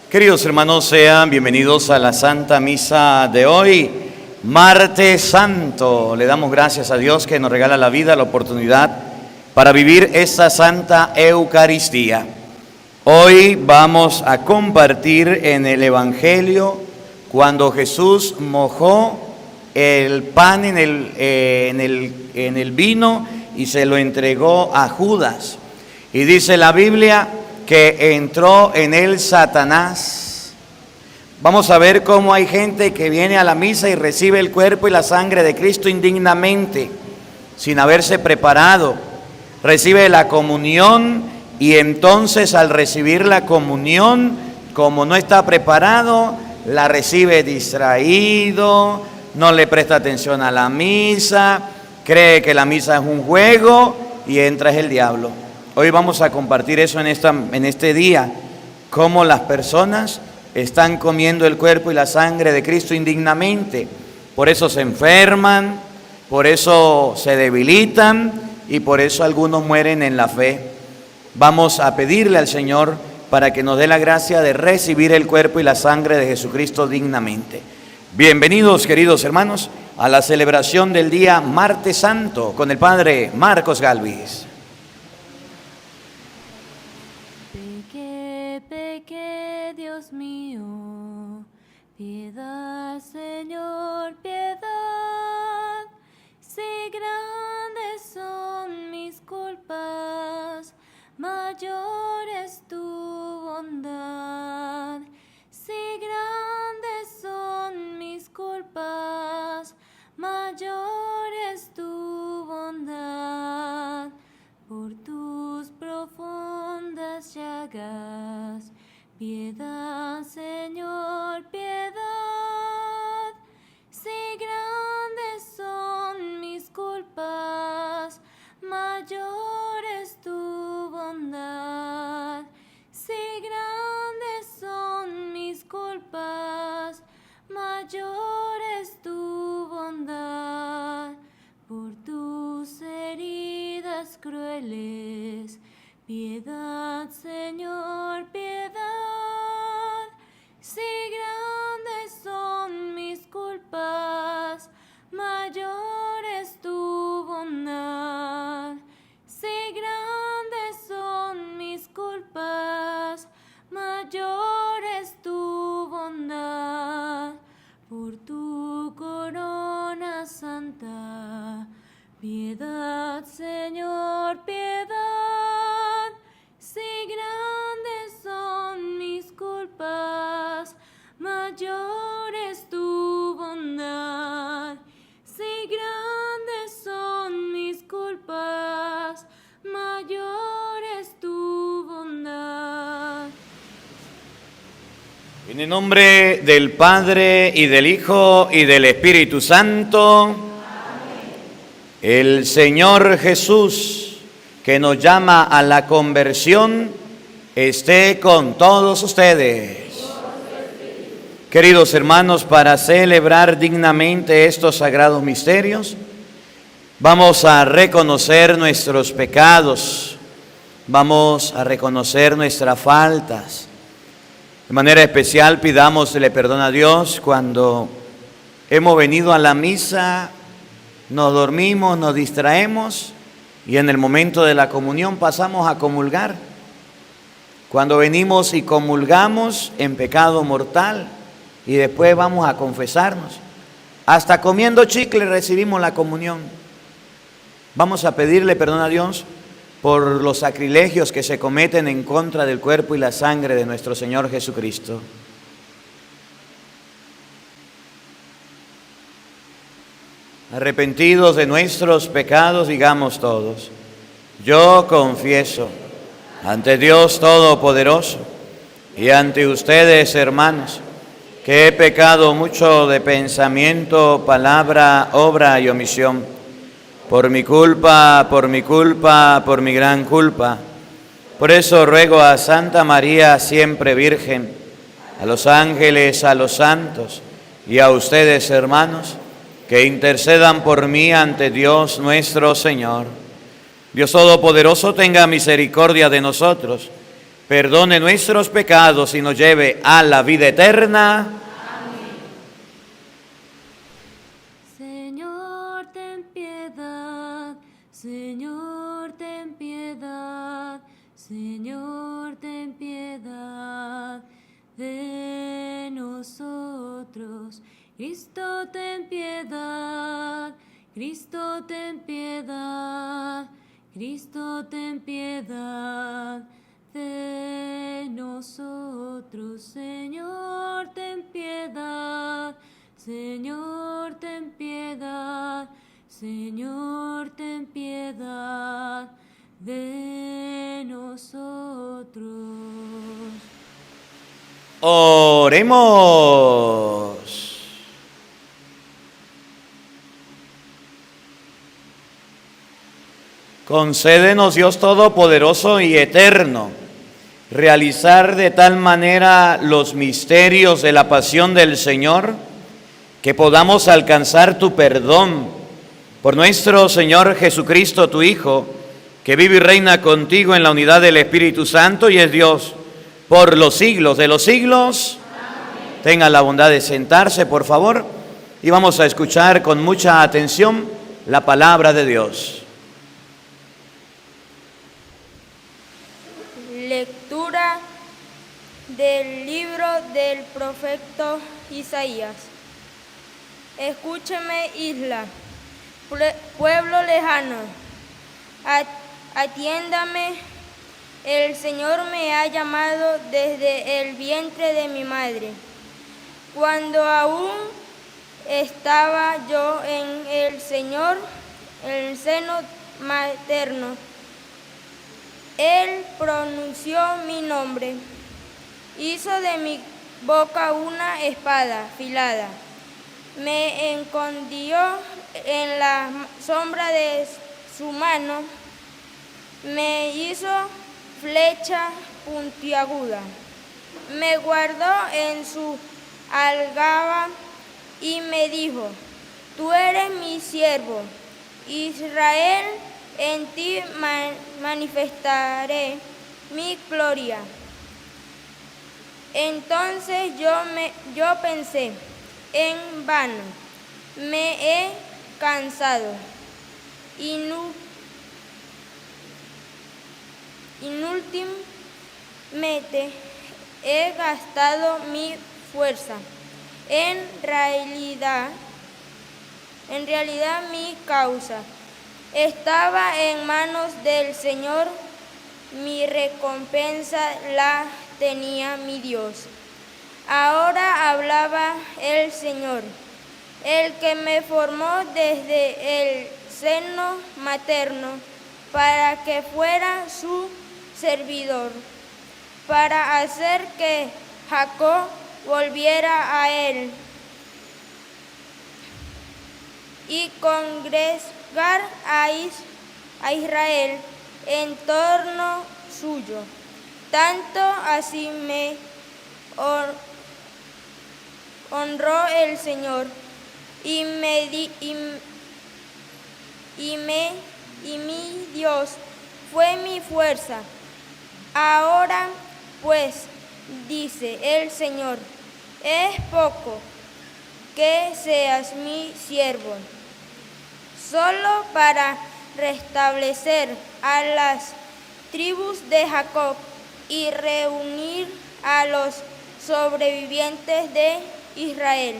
Queridos hermanos, sean bienvenidos a la Santa Misa de hoy, Martes Santo. Le damos gracias a Dios que nos regala la vida, la oportunidad para vivir esta Santa Eucaristía. Hoy vamos a compartir en el Evangelio cuando Jesús mojó el pan en el vino y se lo entregó a Judas. Y dice la Biblia que entró en él Satanás. Vamos a ver cómo hay gente que viene a la misa y recibe el cuerpo y la sangre de Cristo indignamente, sin haberse preparado. Recibe la comunión y entonces al recibir la comunión, como no está preparado, la recibe distraído, no le presta atención a la misa, cree que la misa es un juego y entra el diablo. Hoy vamos a compartir eso en este día, cómo las personas están comiendo el cuerpo y la sangre de Cristo indignamente. Por eso se enferman, por eso se debilitan y por eso algunos mueren en la fe. Vamos a pedirle al Señor para que nos dé la gracia de recibir el cuerpo y la sangre de Jesucristo dignamente. Bienvenidos, queridos hermanos, a la celebración del día Martes Santo con el Padre Marcos Galvis. Pequé, Dios mío, piedad, Señor, piedad. Si grandes son mis culpas, mayor es tu bondad. Si grandes son mis culpas, mayor es tu bondad. Por tus profundas llagas, piedad, Señor, piedad. Si grandes son mis culpas, mayor es tu bondad. Si grandes son mis culpas, mayor es tu bondad. Por tus heridas crueles, piedad, Señor, piedad. Si grandes son mis culpas, mayor es tu bondad. Si grandes son mis culpas, mayor es tu bondad. Por tu corona santa, piedad, Señor, piedad. Si grandes son mis culpas, mayor es tu bondad. Si grandes son mis culpas, mayor es tu bondad. En el nombre del Padre, y del Hijo, y del Espíritu Santo. Amén. El Señor Jesús, que nos llama a la conversión, esté con todos ustedes. Queridos hermanos, para celebrar dignamente estos sagrados misterios, vamos a reconocer nuestros pecados, vamos a reconocer nuestras faltas. De manera especial pidámosle perdón a Dios cuando hemos venido a la misa, nos dormimos, nos distraemos y en el momento de la comunión pasamos a comulgar. Cuando venimos y comulgamos en pecado mortal y después vamos a confesarnos. Hasta comiendo chicle recibimos la comunión. Vamos a pedirle perdón a Dios por los sacrilegios que se cometen en contra del cuerpo y la sangre de nuestro Señor Jesucristo. Arrepentidos de nuestros pecados, digamos todos: yo confieso ante Dios Todopoderoso y ante ustedes, hermanos, que he pecado mucho de pensamiento, palabra, obra y omisión. Por mi culpa, por mi gran culpa. Por eso ruego a Santa María, siempre Virgen, a los ángeles, a los santos y a ustedes, hermanos, que intercedan por mí ante Dios nuestro Señor. Dios Todopoderoso tenga misericordia de nosotros, perdone nuestros pecados y nos lleve a la vida eterna. Señor, ten piedad. Señor, ten piedad. Señor, ten piedad de nosotros. Cristo, ten piedad. Cristo, ten piedad. Cristo, ten piedad de nosotros. Señor, ten piedad. Señor, ten piedad. Señor, ten piedad de nosotros. Oremos. Concédenos, Dios Todopoderoso y Eterno, realizar de tal manera los misterios de la pasión del Señor, que podamos alcanzar tu perdón por nuestro Señor Jesucristo, tu Hijo, que vive y reina contigo en la unidad del Espíritu Santo y es Dios por los siglos de los siglos. Amén. Tengan la bondad de sentarse, por favor, y vamos a escuchar con mucha atención la palabra de Dios. Lectura del libro del profeta Isaías. Escúcheme, isla, pueblo lejano, atiéndame, el Señor me ha llamado desde el vientre de mi madre. Cuando aún estaba yo en el Señor, en el seno materno, Él pronunció mi nombre, hizo de mi boca una espada afilada, me escondió en la sombra de su mano, me hizo flecha puntiaguda, me guardó en su aljaba y me dijo: tú eres mi siervo, Israel, en ti manifestaré mi gloria. Entonces yo pensé, en vano, me he cansado, inútilmente he gastado mi fuerza. En realidad mi causa estaba en manos del Señor, mi recompensa la tenía mi Dios. Ahora hablaba el Señor, el que me formó desde el seno materno, para que fuera su servidor, para hacer que Jacob volviera a él y congregar a Israel en torno suyo. Tanto así me honró el Señor y mi Dios fue mi fuerza. Ahora pues, dice el Señor, es poco que seas mi siervo, solo para restablecer a las tribus de Jacob y reunir a los sobrevivientes de Israel.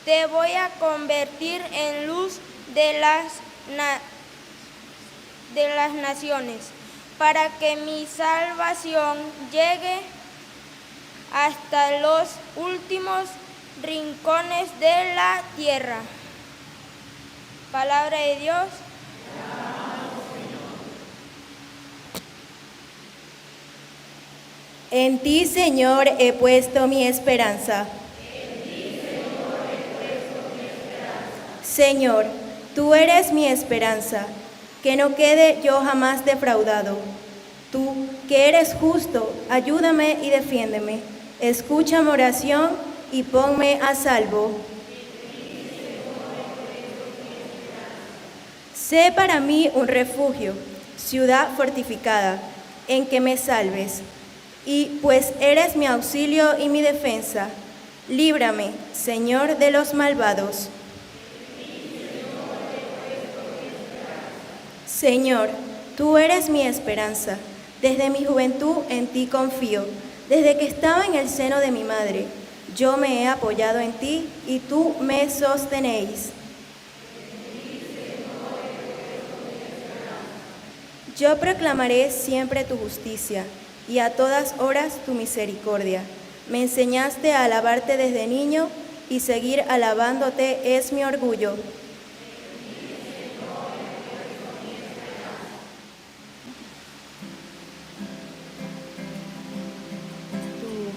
Te voy a convertir en luz de las naciones, para que mi salvación llegue hasta los últimos rincones de la tierra. Palabra de Dios. En ti, Señor, he puesto mi esperanza. Señor, tú eres mi esperanza, que no quede yo jamás defraudado. Tú, que eres justo, ayúdame y defiéndeme. Escucha mi oración y ponme a salvo. Sé para mí un refugio, ciudad fortificada, en que me salves. Y pues eres mi auxilio y mi defensa, líbrame, Señor, de los malvados. Señor, tú eres mi esperanza. Desde mi juventud en ti confío. Desde que estaba en el seno de mi madre, yo me he apoyado en ti y tú me sostenéis. Yo proclamaré siempre tu justicia y a todas horas tu misericordia. Me enseñaste a alabarte desde niño y seguir alabándote es mi orgullo.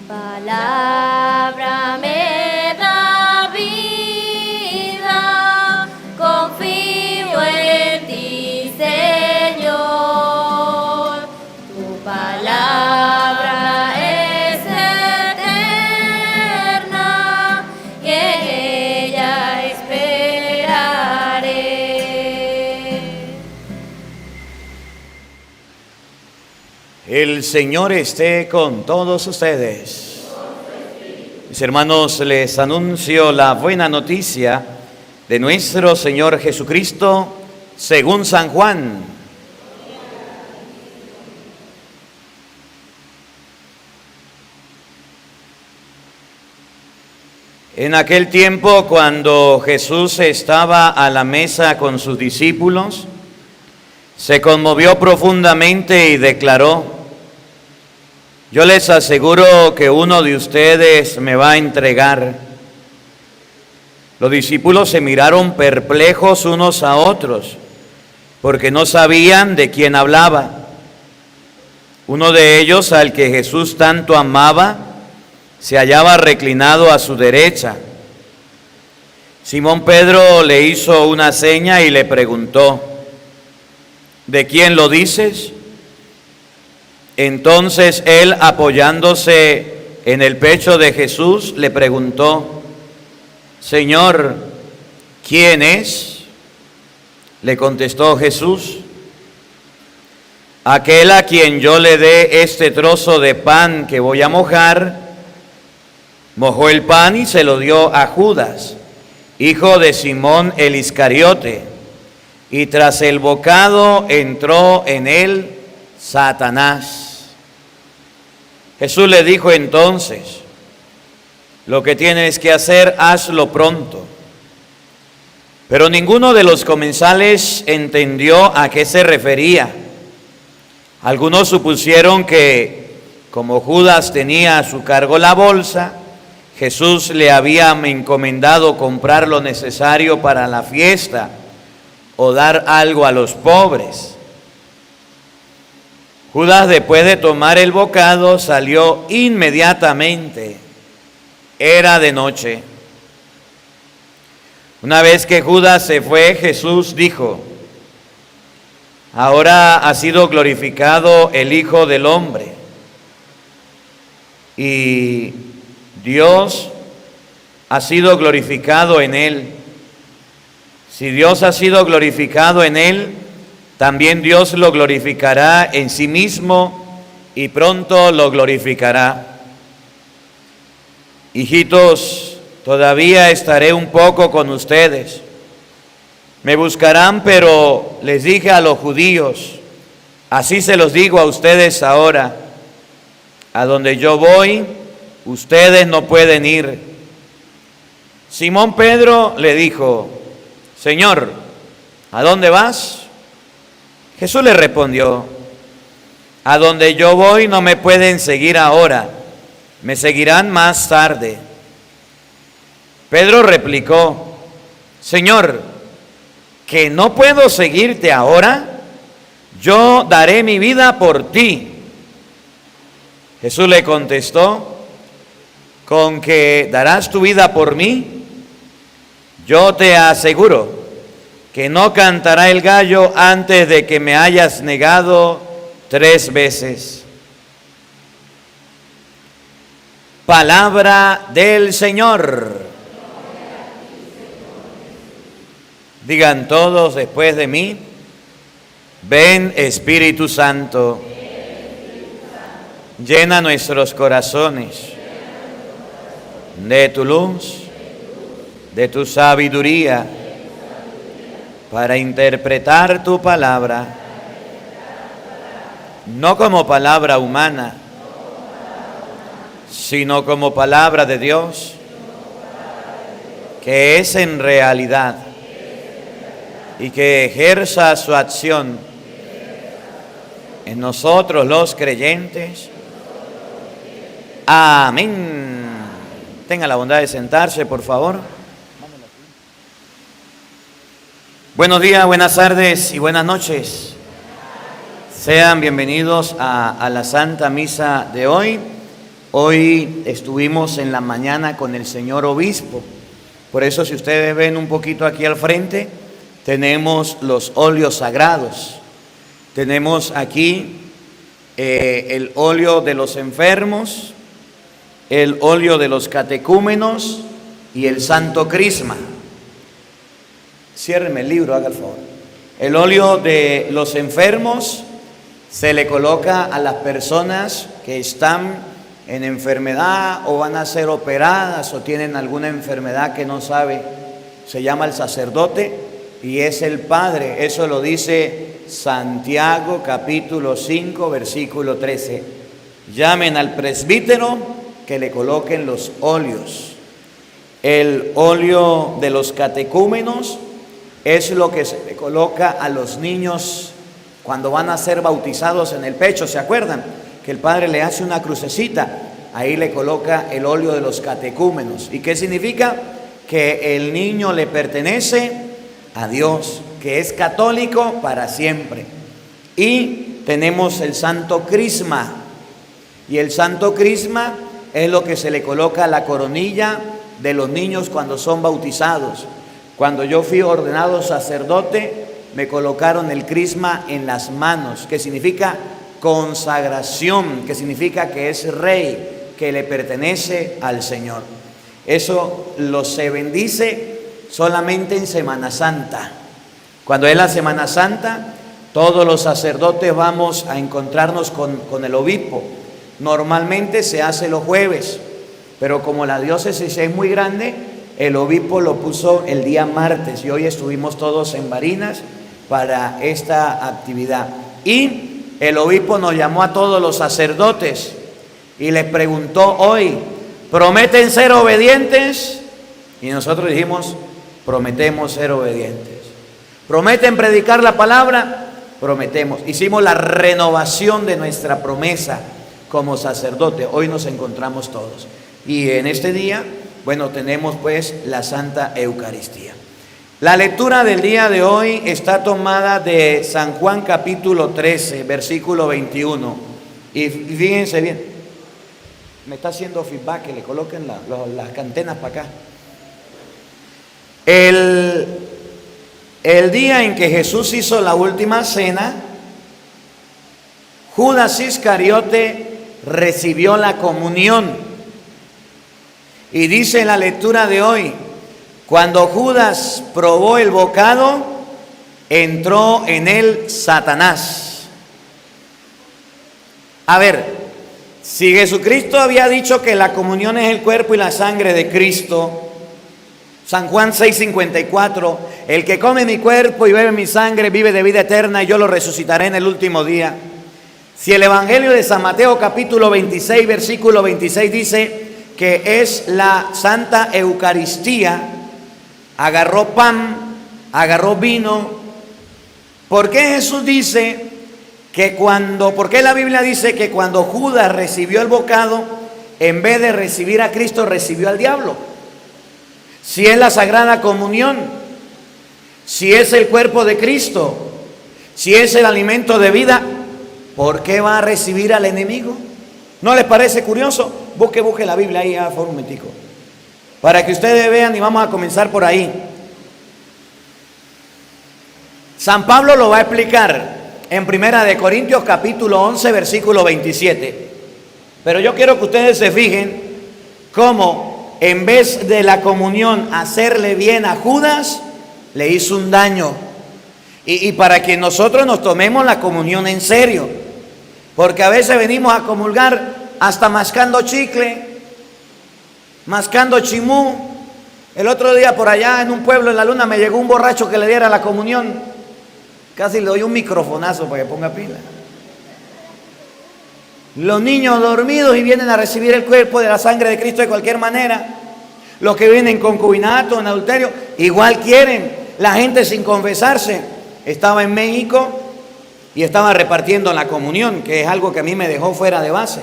Palabra me da vida, confío en ti, Señor. Tu palabra es eterna y en ella esperaré. El Señor esté con todos ustedes. Mis hermanos, les anuncio la buena noticia de nuestro Señor Jesucristo según San Juan. En aquel tiempo, cuando Jesús estaba a la mesa con sus discípulos, se conmovió profundamente y declaró: yo les aseguro que uno de ustedes me va a entregar. Los discípulos se miraron perplejos unos a otros, porque no sabían de quién hablaba. Uno de ellos, al que Jesús tanto amaba, se hallaba reclinado a su derecha. Simón Pedro le hizo una seña y le preguntó: ¿de quién lo dices? Entonces él, apoyándose en el pecho de Jesús, le preguntó: Señor, ¿quién es? Le contestó Jesús: aquel a quien yo le dé este trozo de pan que voy a mojar. Mojó el pan y se lo dio a Judas, hijo de Simón el Iscariote, y tras el bocado entró en él Satanás. Jesús le dijo entonces: lo que tienes que hacer, hazlo pronto. Pero ninguno de los comensales entendió a qué se refería. Algunos supusieron que, como Judas tenía a su cargo la bolsa, Jesús le había encomendado comprar lo necesario para la fiesta o dar algo a los pobres. Judas, después de tomar el bocado, salió inmediatamente. Era de noche. Una vez que Judas se fue, Jesús dijo: ahora ha sido glorificado el Hijo del Hombre, y Dios ha sido glorificado en él. Si Dios ha sido glorificado en él, también Dios lo glorificará en sí mismo y pronto lo glorificará. Hijitos, todavía estaré un poco con ustedes. Me buscarán, pero les dije a los judíos, así se los digo a ustedes ahora: a donde yo voy, ustedes no pueden ir. Simón Pedro le dijo: Señor, ¿a dónde vas? Jesús le respondió: a donde yo voy no me pueden seguir ahora, me seguirán más tarde. Pedro replicó: Señor, ¿que no puedo seguirte ahora? Yo daré mi vida por ti. Jesús le contestó: ¿con que darás tu vida por mí? Yo te aseguro que no cantará el gallo antes de que me hayas negado 3 veces. Palabra del Señor. Digan todos después de mí: Ven Espíritu Santo, llena nuestros corazones de tu luz, de tu sabiduría, para interpretar tu palabra, no como palabra humana, sino como palabra de Dios, que es en realidad y que ejerza su acción en nosotros los creyentes. Amén. Tenga la bondad de sentarse, por favor. Buenos días, buenas tardes y buenas noches. Sean bienvenidos a la Santa Misa de hoy. Hoy estuvimos en la mañana con el señor obispo. Por eso, si ustedes ven un poquito aquí al frente, tenemos los óleos sagrados. Tenemos aquí el óleo de los enfermos, el óleo de los catecúmenos y el santo crisma. Ciérreme el libro, haga el favor. El óleo de los enfermos se le coloca a las personas que están en enfermedad o van a ser operadas o tienen alguna enfermedad que no sabe. Se llama el sacerdote y es el Padre. Eso lo dice Santiago capítulo 5 versículo 13. Llamen al presbítero que le coloquen los óleos. El óleo de los catecúmenos es lo que se le coloca a los niños cuando van a ser bautizados en el pecho. ¿Se acuerdan? Que el padre le hace una crucecita, ahí le coloca el óleo de los catecúmenos. ¿Y qué significa? Que el niño le pertenece a Dios, que es católico para siempre. Y tenemos el santo crisma, y el santo crisma es lo que se le coloca a la coronilla de los niños cuando son bautizados. Cuando yo fui ordenado sacerdote, me colocaron el crisma en las manos, que significa consagración, que significa que es rey, que le pertenece al Señor. Eso lo se bendice solamente en Semana Santa. Cuando es la Semana Santa, todos los sacerdotes vamos a encontrarnos con el obispo. Normalmente se hace los jueves, pero como la diócesis es muy grande, el obispo lo puso el día martes y hoy estuvimos todos en Barinas para esta actividad. Y el obispo nos llamó a todos los sacerdotes y les preguntó hoy, ¿prometen ser obedientes? Y nosotros dijimos, prometemos ser obedientes. ¿Prometen predicar la palabra? Prometemos. Hicimos la renovación de nuestra promesa como sacerdote. Hoy nos encontramos todos. Y en este día, bueno, tenemos pues la Santa Eucaristía. La lectura del día de hoy está tomada de San Juan capítulo 13, versículo 21. Y fíjense bien, me está haciendo feedback, que le coloquen las antenas para acá. El día en que Jesús hizo la última cena, Judas Iscariote recibió la comunión. Y dice la lectura de hoy, cuando Judas probó el bocado, entró en él Satanás. A ver, si Jesucristo había dicho que la comunión es el cuerpo y la sangre de Cristo, San Juan 6:54, el que come mi cuerpo y bebe mi sangre vive de vida eterna y yo lo resucitaré en el último día. Si el Evangelio de San Mateo capítulo 26, versículo 26 dice que es la Santa Eucaristía, agarró pan, agarró vino. ¿Por qué Jesús dice que por qué la Biblia dice que cuando Judas recibió el bocado, en vez de recibir a Cristo, recibió al diablo? Si es la Sagrada Comunión, si es el cuerpo de Cristo, si es el alimento de vida, ¿por qué va a recibir al enemigo? ¿No les parece curioso? Busque la Biblia ahí, por un momentico, para que ustedes vean, y vamos a comenzar por ahí. San Pablo lo va a explicar en Primera de Corintios capítulo 11, versículo 27. Pero yo quiero que ustedes se fijen cómo en vez de la comunión hacerle bien a Judas, le hizo un daño. Y para que nosotros nos tomemos la comunión en serio. Porque a veces venimos a comulgar hasta mascando chicle, mascando chimú. El otro día por allá en un pueblo en la luna me llegó un borracho que le diera la comunión. Casi le doy un microfonazo para que ponga pila. Los niños dormidos y vienen a recibir el cuerpo de la sangre de Cristo de cualquier manera. Los que vienen en concubinato, en adulterio, igual quieren. La gente sin confesarse. Estaba en México y estaba repartiendo la comunión, que es algo que a mí me dejó fuera de base.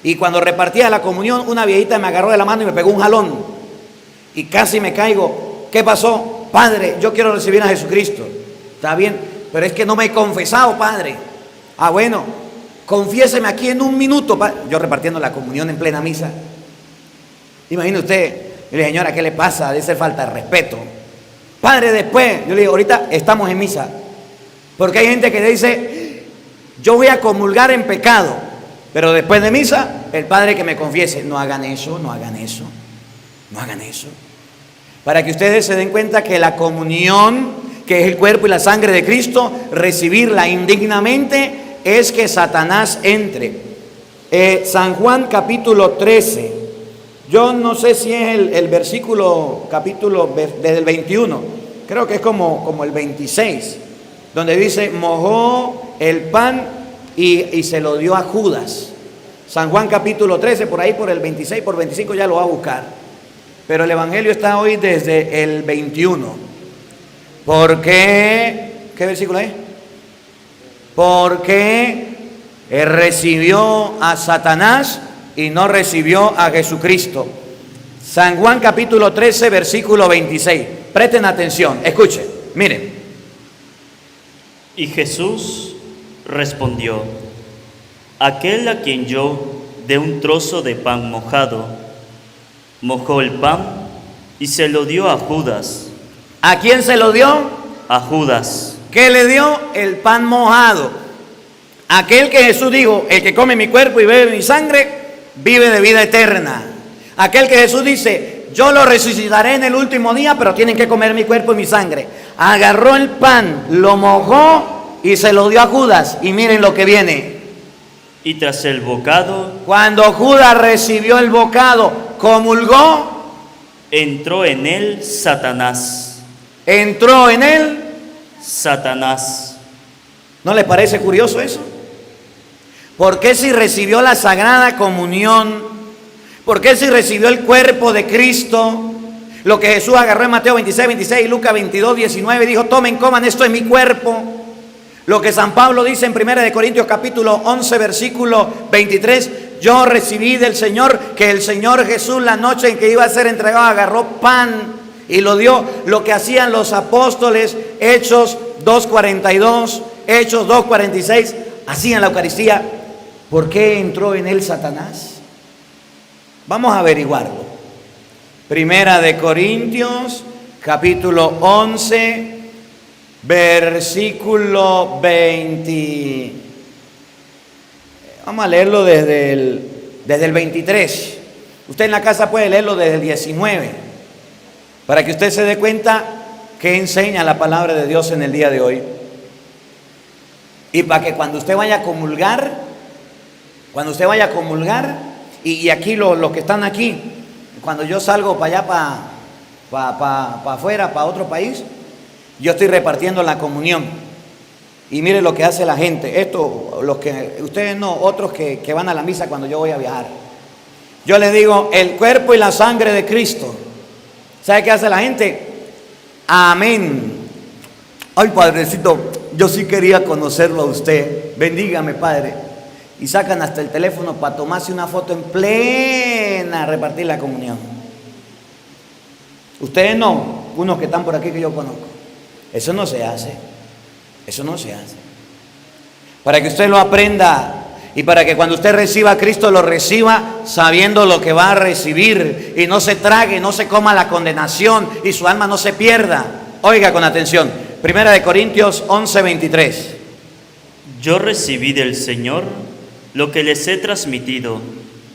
Y cuando repartía la comunión, una viejita me agarró de la mano y me pegó un jalón. Y casi me caigo. ¿Qué pasó? Padre, yo quiero recibir a Jesucristo. Está bien, pero es que no me he confesado, padre. Ah, bueno, confiéseme aquí en un minuto. Yo repartiendo la comunión en plena misa. Imagine usted, yo le dije, señora, ¿qué le pasa? Debe ser falta de respeto. Padre, después, yo le digo, ahorita estamos en misa. Porque hay gente que dice, yo voy a comulgar en pecado, pero después de misa, el padre que me confiese. No hagan eso, no hagan eso, no hagan eso. Para que ustedes se den cuenta que la comunión, que es el cuerpo y la sangre de Cristo, recibirla indignamente es que Satanás entre. San Juan capítulo 13. Yo no sé si es el versículo, capítulo desde el 21, creo que es como el 26, donde dice, mojó el pan y se lo dio a Judas. San Juan capítulo 13, por ahí por el 26, por 25 ya lo va a buscar. Pero el evangelio está hoy desde el 21. Porque, ¿qué versículo es? Porque recibió a Satanás y no recibió a Jesucristo. San Juan capítulo 13, versículo 26. Presten atención, escuchen, miren. Y Jesús respondió, aquel a quien yo de un trozo de pan mojado, mojó el pan y se lo dio a Judas. ¿A quién se lo dio? A Judas. ¿Qué le dio? El pan mojado. Aquel que Jesús dijo, el que come mi cuerpo y bebe mi sangre, vive de vida eterna. Aquel que Jesús dice, yo lo resucitaré en el último día, pero tienen que comer mi cuerpo y mi sangre. Agarró el pan, lo mojó y se lo dio a Judas. Y miren lo que viene. Y tras el bocado, cuando Judas recibió el bocado, comulgó, entró en él Satanás. Entró en él Satanás. ¿No les parece curioso eso? ¿Por qué si recibió la Sagrada Comunión? ¿Por qué si recibió el cuerpo de Cristo? Lo que Jesús agarró en Mateo 26, 26 y Lucas 22, 19, dijo, tomen, coman, esto es mi cuerpo. Lo que San Pablo dice en 1 Corintios capítulo 11, versículo 23, yo recibí del Señor que el Señor Jesús la noche en que iba a ser entregado agarró pan y lo dio. Lo que hacían los apóstoles, Hechos 2:42, Hechos 2:46, hacían la Eucaristía. ¿Por qué entró en él Satanás? Vamos a averiguarlo. 1 Corintios, capítulo 11, versículo 20. Vamos a leerlo desde el 23. Usted en la casa puede leerlo desde el 19, para que usted se dé cuenta qué enseña la palabra de Dios en el día de hoy. Y para que cuando usted vaya a comulgar, y aquí los que están aquí, cuando yo salgo para allá, para afuera, para otro país, yo estoy repartiendo la comunión. Y mire lo que hace la gente. Esto, los que, ustedes no, otros que van a la misa cuando yo voy a viajar. Yo les digo, el cuerpo y la sangre de Cristo. ¿Sabe qué hace la gente? Amén. Ay, Padrecito, yo sí quería conocerlo a usted. Bendígame, Padre. Y sacan hasta el teléfono para tomarse una foto en plena repartir la comunión. Ustedes no, unos que están por aquí que yo conozco. Eso no se hace. Eso no se hace. Para que usted lo aprenda y para que cuando usted reciba a Cristo lo reciba sabiendo lo que va a recibir y no se trague, no se coma la condenación y su alma no se pierda. Oiga con atención. 1 Corintios 11, 23. Yo recibí del Señor lo que les he transmitido.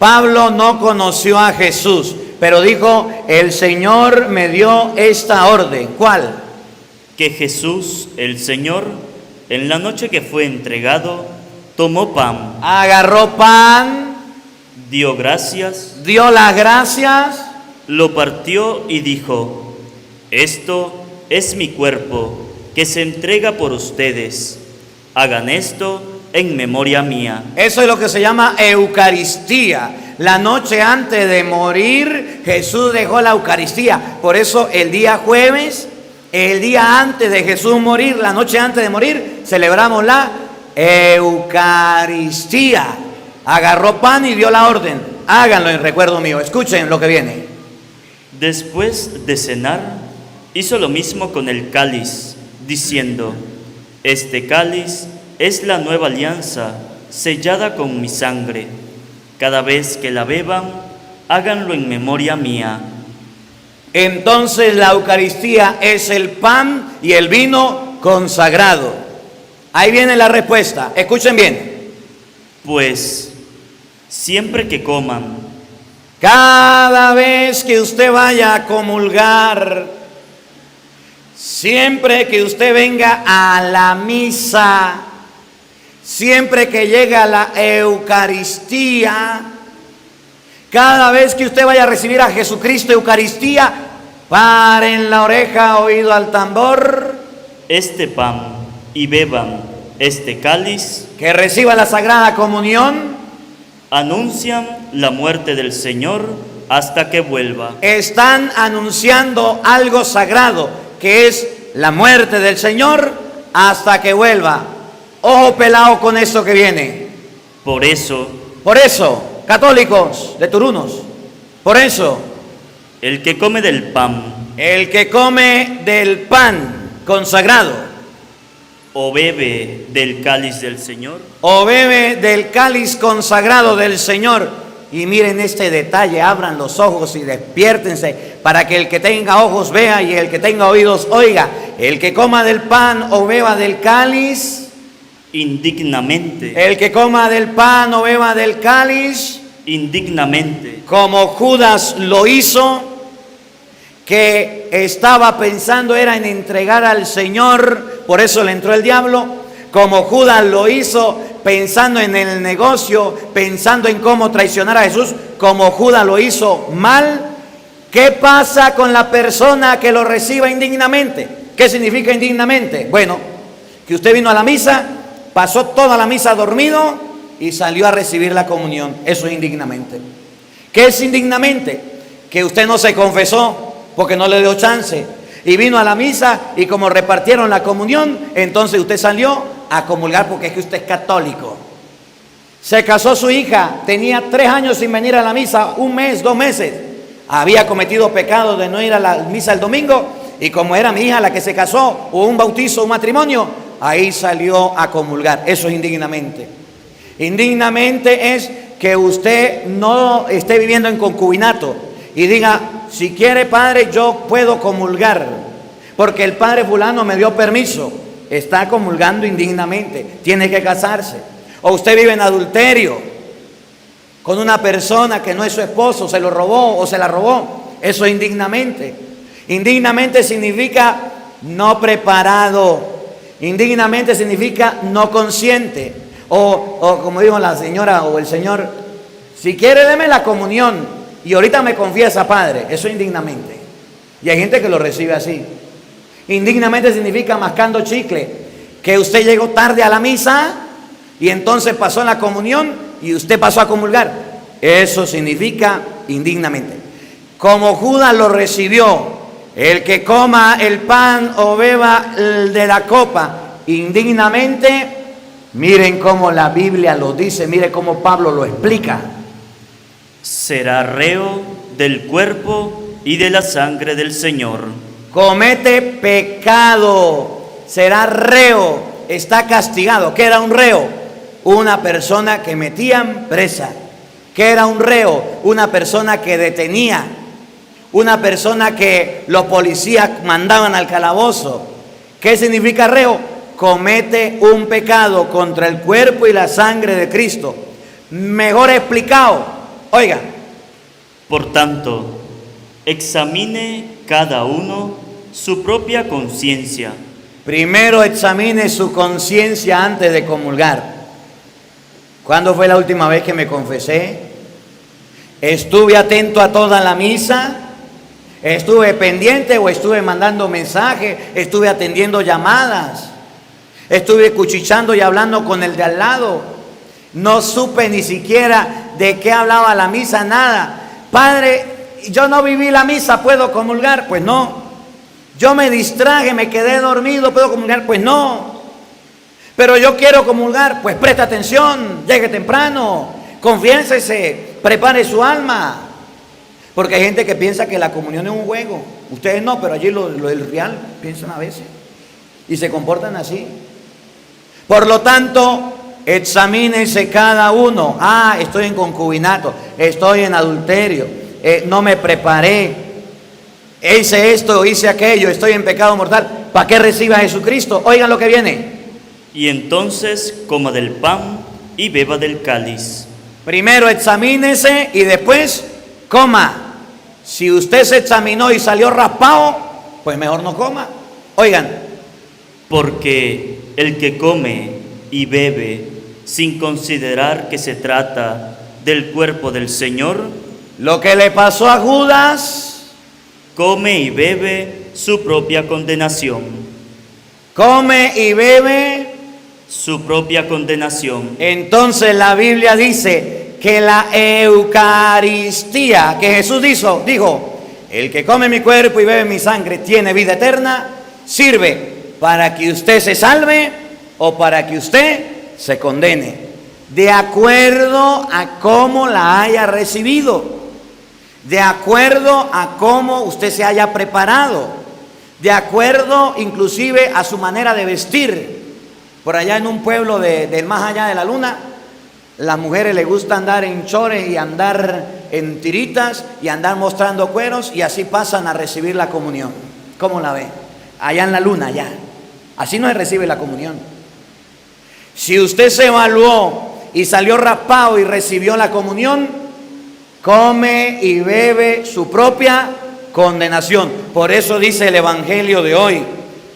Pablo no conoció a Jesús, pero dijo, el Señor me dio esta orden. ¿Cuál? que Jesús, el Señor, en la noche que fue entregado, tomó pan, agarró pan, dio gracias, dio las gracias, lo partió y dijo: esto es mi cuerpo, que se entrega por ustedes. Hagan esto en memoria mía. eso es lo que se llama Eucaristía. La noche antes de morir, Jesús dejó la Eucaristía. Por eso el día jueves, el día antes de Jesús morir, la noche antes de morir, celebramos la Eucaristía. Agarró pan y dio la orden: háganlo en recuerdo mío. Escuchen lo que viene. Después de cenar, hizo lo mismo con el cáliz, diciendo: este cáliz es la nueva alianza, sellada con mi sangre. Cada vez que la beban, háganlo en memoria mía. Entonces la Eucaristía es el pan y el vino consagrado. Ahí viene la respuesta. Escuchen bien. Pues, siempre que coman, Cada vez que usted vaya a comulgar, siempre que usted venga a la misa, siempre que llegue a la Eucaristía, cada vez que usted vaya a recibir a Jesucristo Eucaristía, paren la oreja, oído al tambor, este pan y beban este cáliz, que reciba la Sagrada Comunión, anuncian la muerte del Señor hasta que vuelva. están anunciando algo sagrado, que es la muerte del Señor hasta que vuelva. Ojo pelado con esto que viene. Por eso, católicos de Turunos, por eso, el que come del pan el que come del pan consagrado o bebe del cáliz del Señor, o bebe del cáliz consagrado del Señor, y miren este detalle, abran los ojos y despiértense para que el que tenga ojos vea y el que tenga oídos oiga. El que coma del pan o beba del cáliz, indignamente, el que coma del pan o beba del cáliz, indignamente, como Judas lo hizo, que estaba pensando era en entregar al Señor, por eso le entró el diablo, como Judas lo hizo pensando en el negocio, pensando en cómo traicionar a Jesús, como Judas lo hizo mal. ¿Qué pasa con la persona que lo reciba indignamente? ¿Qué significa indignamente? Bueno, que usted vino a la misa, pasó toda la misa dormido y salió a recibir la comunión. Eso es indignamente. ¿Qué es indignamente? Que usted no se confesó porque no le dio chance y vino a la misa, y como repartieron la comunión, entonces usted salió a comulgar porque es que usted es católico. Se casó su hija, tenía 3 años sin venir a la misa, 1 mes, 2 meses. Había cometido pecado de no ir a la misa el domingo, y como era mi hija la que se casó, o un bautizo, un matrimonio, ahí salió a comulgar. Eso es indignamente. Indignamente es que usted no esté viviendo en concubinato y diga: si quiere, padre, yo puedo comulgar porque el padre fulano me dio permiso. Está comulgando indignamente, tiene que casarse. O usted vive en adulterio con una persona que no es su esposo, se lo robó o se la robó. Eso es indignamente. Indignamente significa no preparado. Indignamente significa no consciente. O como dijo la señora o el señor: si quiere, deme la comunión y ahorita me confiesa, padre. Eso es indignamente. Y hay gente que lo recibe así. Indignamente significa mascando chicle, que usted llegó tarde a la misa y entonces pasó en la comunión y usted pasó a comulgar. Eso significa indignamente. Como Judas lo recibió, el que coma el pan o beba de la copa indignamente, miren cómo la Biblia lo dice, miren cómo Pablo lo explica. será reo del cuerpo y de la sangre del Señor. Comete pecado, será reo, está castigado. ¿Qué era un reo? Una persona que metían presa. ¿Qué era un reo? Una persona que detenía, una persona que los policías mandaban al calabozo. ¿Qué significa reo? Comete un pecado contra el cuerpo y la sangre de Cristo. Mejor explicado, oiga. Por tanto, examine cada uno su propia conciencia Primero examine su conciencia antes de comulgar. ¿Cuándo fue la última vez que me confesé? ¿Estuve atento a toda la misa? ¿Estuve pendiente o estuve mandando mensajes? ¿Estuve atendiendo llamadas? ¿Estuve cuchichando y hablando con el de al lado? No supe ni siquiera de qué hablaba la misa, nada. Padre, yo no viví la misa, ¿puedo comulgar? Pues no. Yo me distraje, me quedé dormido, ¿puedo comulgar? Pues no. Pero yo quiero comulgar, pues preste atención, llegue temprano, confiésese, prepare su alma. Porque hay gente que piensa que la comunión es un juego. Ustedes no, pero allí lo del real piensan a veces. Y se comportan así. Por lo tanto, examínense cada uno. Ah, estoy en concubinato, estoy en adulterio, no me preparé, hice esto, hice aquello, estoy en pecado mortal. ¿Para qué reciba a Jesucristo? Oigan lo que viene. Y entonces coma del pan y beba del cáliz. Primero examínese y después coma. Si usted se examinó y salió raspado, pues mejor no coma. Oigan. Porque el que come y bebe sin considerar que se trata del cuerpo del Señor, lo que le pasó a Judas, come y bebe su propia condenación. Come y bebe su propia condenación. Entonces la Biblia dice que la Eucaristía, que Jesús dijo, el que come mi cuerpo y bebe mi sangre tiene vida eterna, sirve para que usted se salve o para que usted se condene, de acuerdo a cómo la haya recibido, de acuerdo a cómo usted se haya preparado, de acuerdo inclusive a su manera de vestir. Por allá en un pueblo del más allá de la luna, las mujeres les gusta andar en chores y andar en tiritas y andar mostrando cueros, y así pasan a recibir la comunión. ¿Cómo la ve? Allá en la luna, allá. Así no se recibe la comunión. Si usted se evaluó y salió raspado y recibió la comunión, come y bebe su propia condenación. Por eso dice el Evangelio de hoy: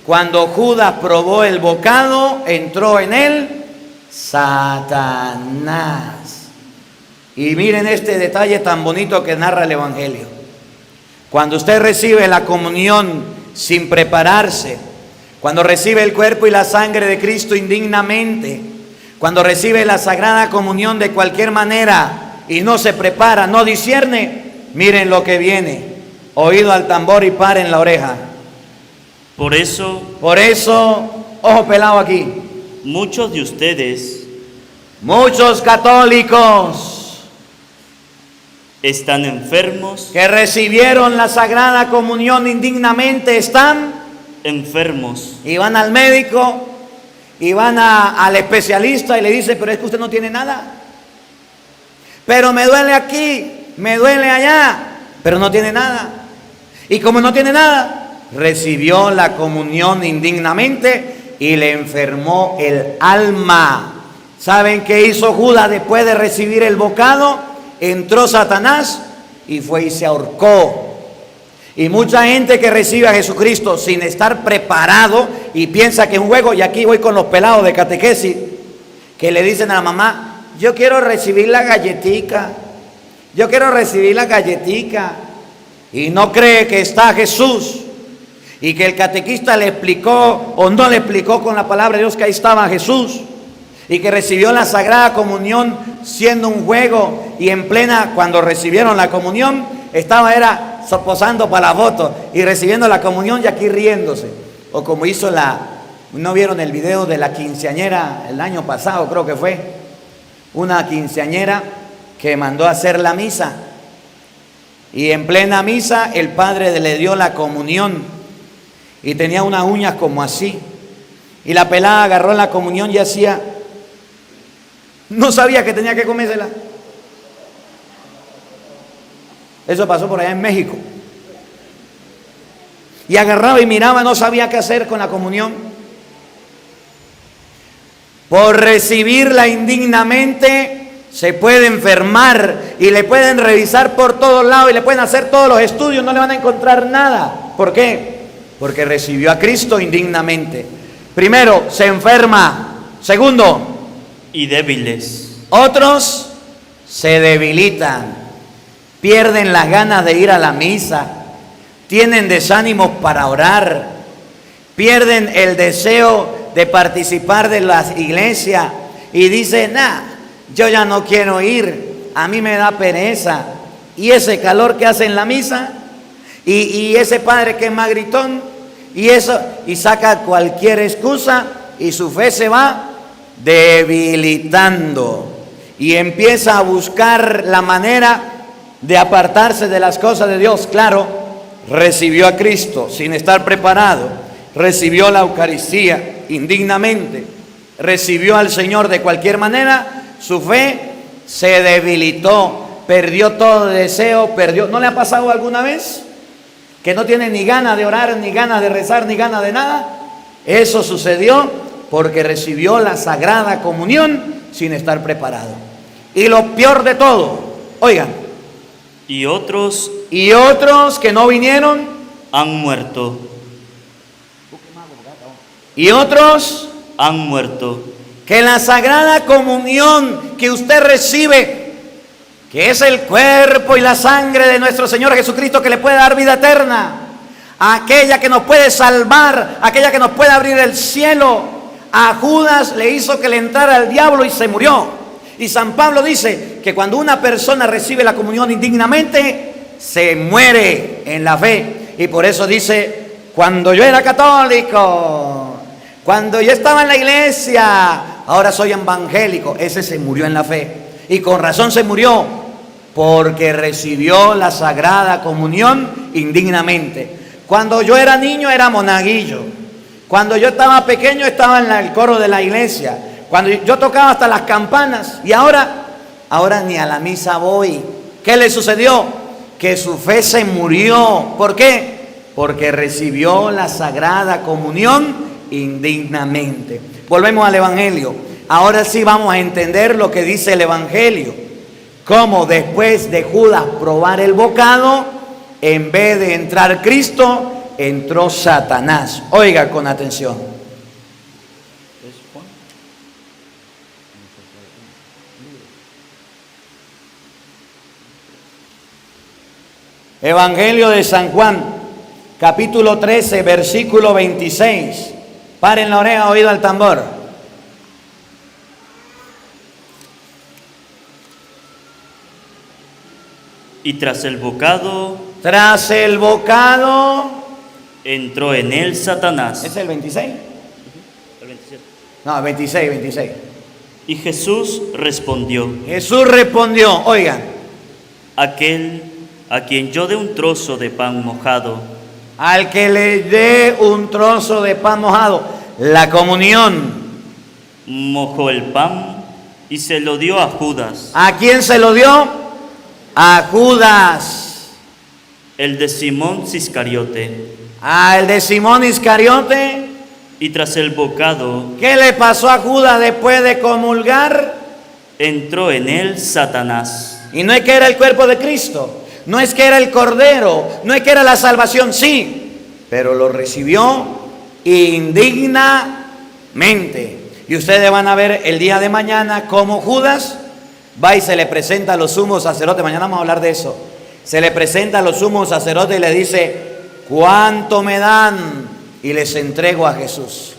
cuando Judas probó el bocado, entró en él Satanás. Y miren este detalle tan bonito que narra el Evangelio. Cuando usted recibe la comunión sin prepararse, cuando recibe el cuerpo y la sangre de Cristo indignamente, cuando recibe la sagrada comunión de cualquier manera y no se prepara, no discierne, miren lo que viene: oído al tambor y paren la oreja. Por eso, ojo pelado aquí, muchos de ustedes, muchos católicos, están enfermos, que recibieron la sagrada comunión indignamente, están enfermos, y van al médico y van al especialista y le dice: pero es que usted no tiene nada, pero me duele aquí, me duele allá, pero no tiene nada. Y como no tiene nada, recibió la comunión indignamente y le enfermó el alma. ¿Saben qué hizo Judas después de recibir el bocado? Entró Satanás y fue y se ahorcó. Y mucha gente que recibe a Jesucristo sin estar preparado y piensa que es un juego, y aquí voy con los pelados de catequesis, que le dicen a la mamá: yo quiero recibir la galletica, yo quiero recibir la galletica, y no cree que está Jesús, y que el catequista le explicó o no le explicó con la palabra de Dios que ahí estaba Jesús, y que recibió la sagrada comunión siendo un juego, y en plena, cuando recibieron la comunión, era posando para la foto y recibiendo la comunión y aquí riéndose. O como hizo ¿no vieron el video de la quinceañera el año pasado? Creo que fue una quinceañera que mandó a hacer la misa, y en plena misa el padre le dio la comunión y tenía unas uñas como así, y la pelada agarró la comunión y hacía, no sabía que tenía que comérsela. Eso pasó por allá en México. Y agarraba y miraba, no sabía qué hacer con la comunión. Por recibirla indignamente se puede enfermar y le pueden revisar por todos lados y le pueden hacer todos los estudios, no le van a encontrar nada. ¿Por qué? Porque recibió a Cristo indignamente. Primero, se enferma. Segundo, y débiles. otros se debilitan, pierden las ganas de ir a la misa, tienen desánimos para orar, pierden el deseo de participar de la iglesia y dicen, yo ya no quiero ir, a mí me da pereza. Y ese calor que hace en la misa, y ese padre que es más gritón, y saca cualquier excusa, y su fe se va debilitando y empieza a buscar la manera de apartarse de las cosas de Dios. Claro, recibió a Cristo sin estar preparado, recibió la Eucaristía indignamente, recibió al Señor de cualquier manera, su fe se debilitó, perdió todo deseo, ¿no le ha pasado alguna vez? Que no tiene ni ganas de orar, ni ganas de rezar, ni ganas de nada. Eso sucedió porque recibió la Sagrada Comunión sin estar preparado. Y lo peor de todo, oigan, Y otros que no vinieron, han muerto. y otros Han muerto. que la Sagrada Comunión que usted recibe, que es el cuerpo y la sangre de nuestro Señor Jesucristo, que le puede dar vida eterna, aquella que nos puede salvar, aquella que nos puede abrir el cielo. A Judas le hizo que le entrara el diablo y se murió. Y San Pablo dice que cuando una persona recibe la comunión indignamente, se muere en la fe. Y por eso dice, cuando yo era católico, cuando yo estaba en la iglesia, ahora soy evangélico. Ese se murió en la fe. Y con razón se murió, porque recibió la Sagrada Comunión indignamente. Cuando yo era niño era monaguillo. Cuando yo estaba pequeño estaba en el coro de la iglesia. Cuando yo tocaba hasta las campanas. Y ahora ni a la misa voy. ¿Qué le sucedió? Que su fe se murió. ¿Por qué? Porque recibió la Sagrada Comunión indignamente. Volvemos al Evangelio. Ahora sí vamos a entender lo que dice el Evangelio. Cómo después de Judas probar el bocado, en vez de entrar Cristo, entró Satanás. Oiga con atención. Evangelio de San Juan, capítulo 13, versículo 26. Paren la oreja, oído al tambor. Y tras el bocado entró en él Satanás. ¿Es el 26? El 27. No, 26. Y Jesús respondió, oigan, aquel a quien yo dé un trozo de pan mojado, al que le dé un trozo de pan mojado, la comunión, mojó el pan y se lo dio a Judas. ¿A quién se lo dio? A Judas, El de Simón Iscariote. El de Simón Iscariote. Y tras el bocado, ¿qué le pasó a Judas después de comulgar? entró en él Satanás. Y no es que era el cuerpo de Cristo, no es que era el Cordero, no es que era la salvación, sí, pero lo recibió indignamente. Y ustedes van a ver el día de mañana cómo Judas va y se le presenta a los sumos sacerdotes. Mañana vamos a hablar de eso. Se le presenta a los sumos sacerdotes y le dice, ¿cuánto me dan? Y les entrego a Jesús.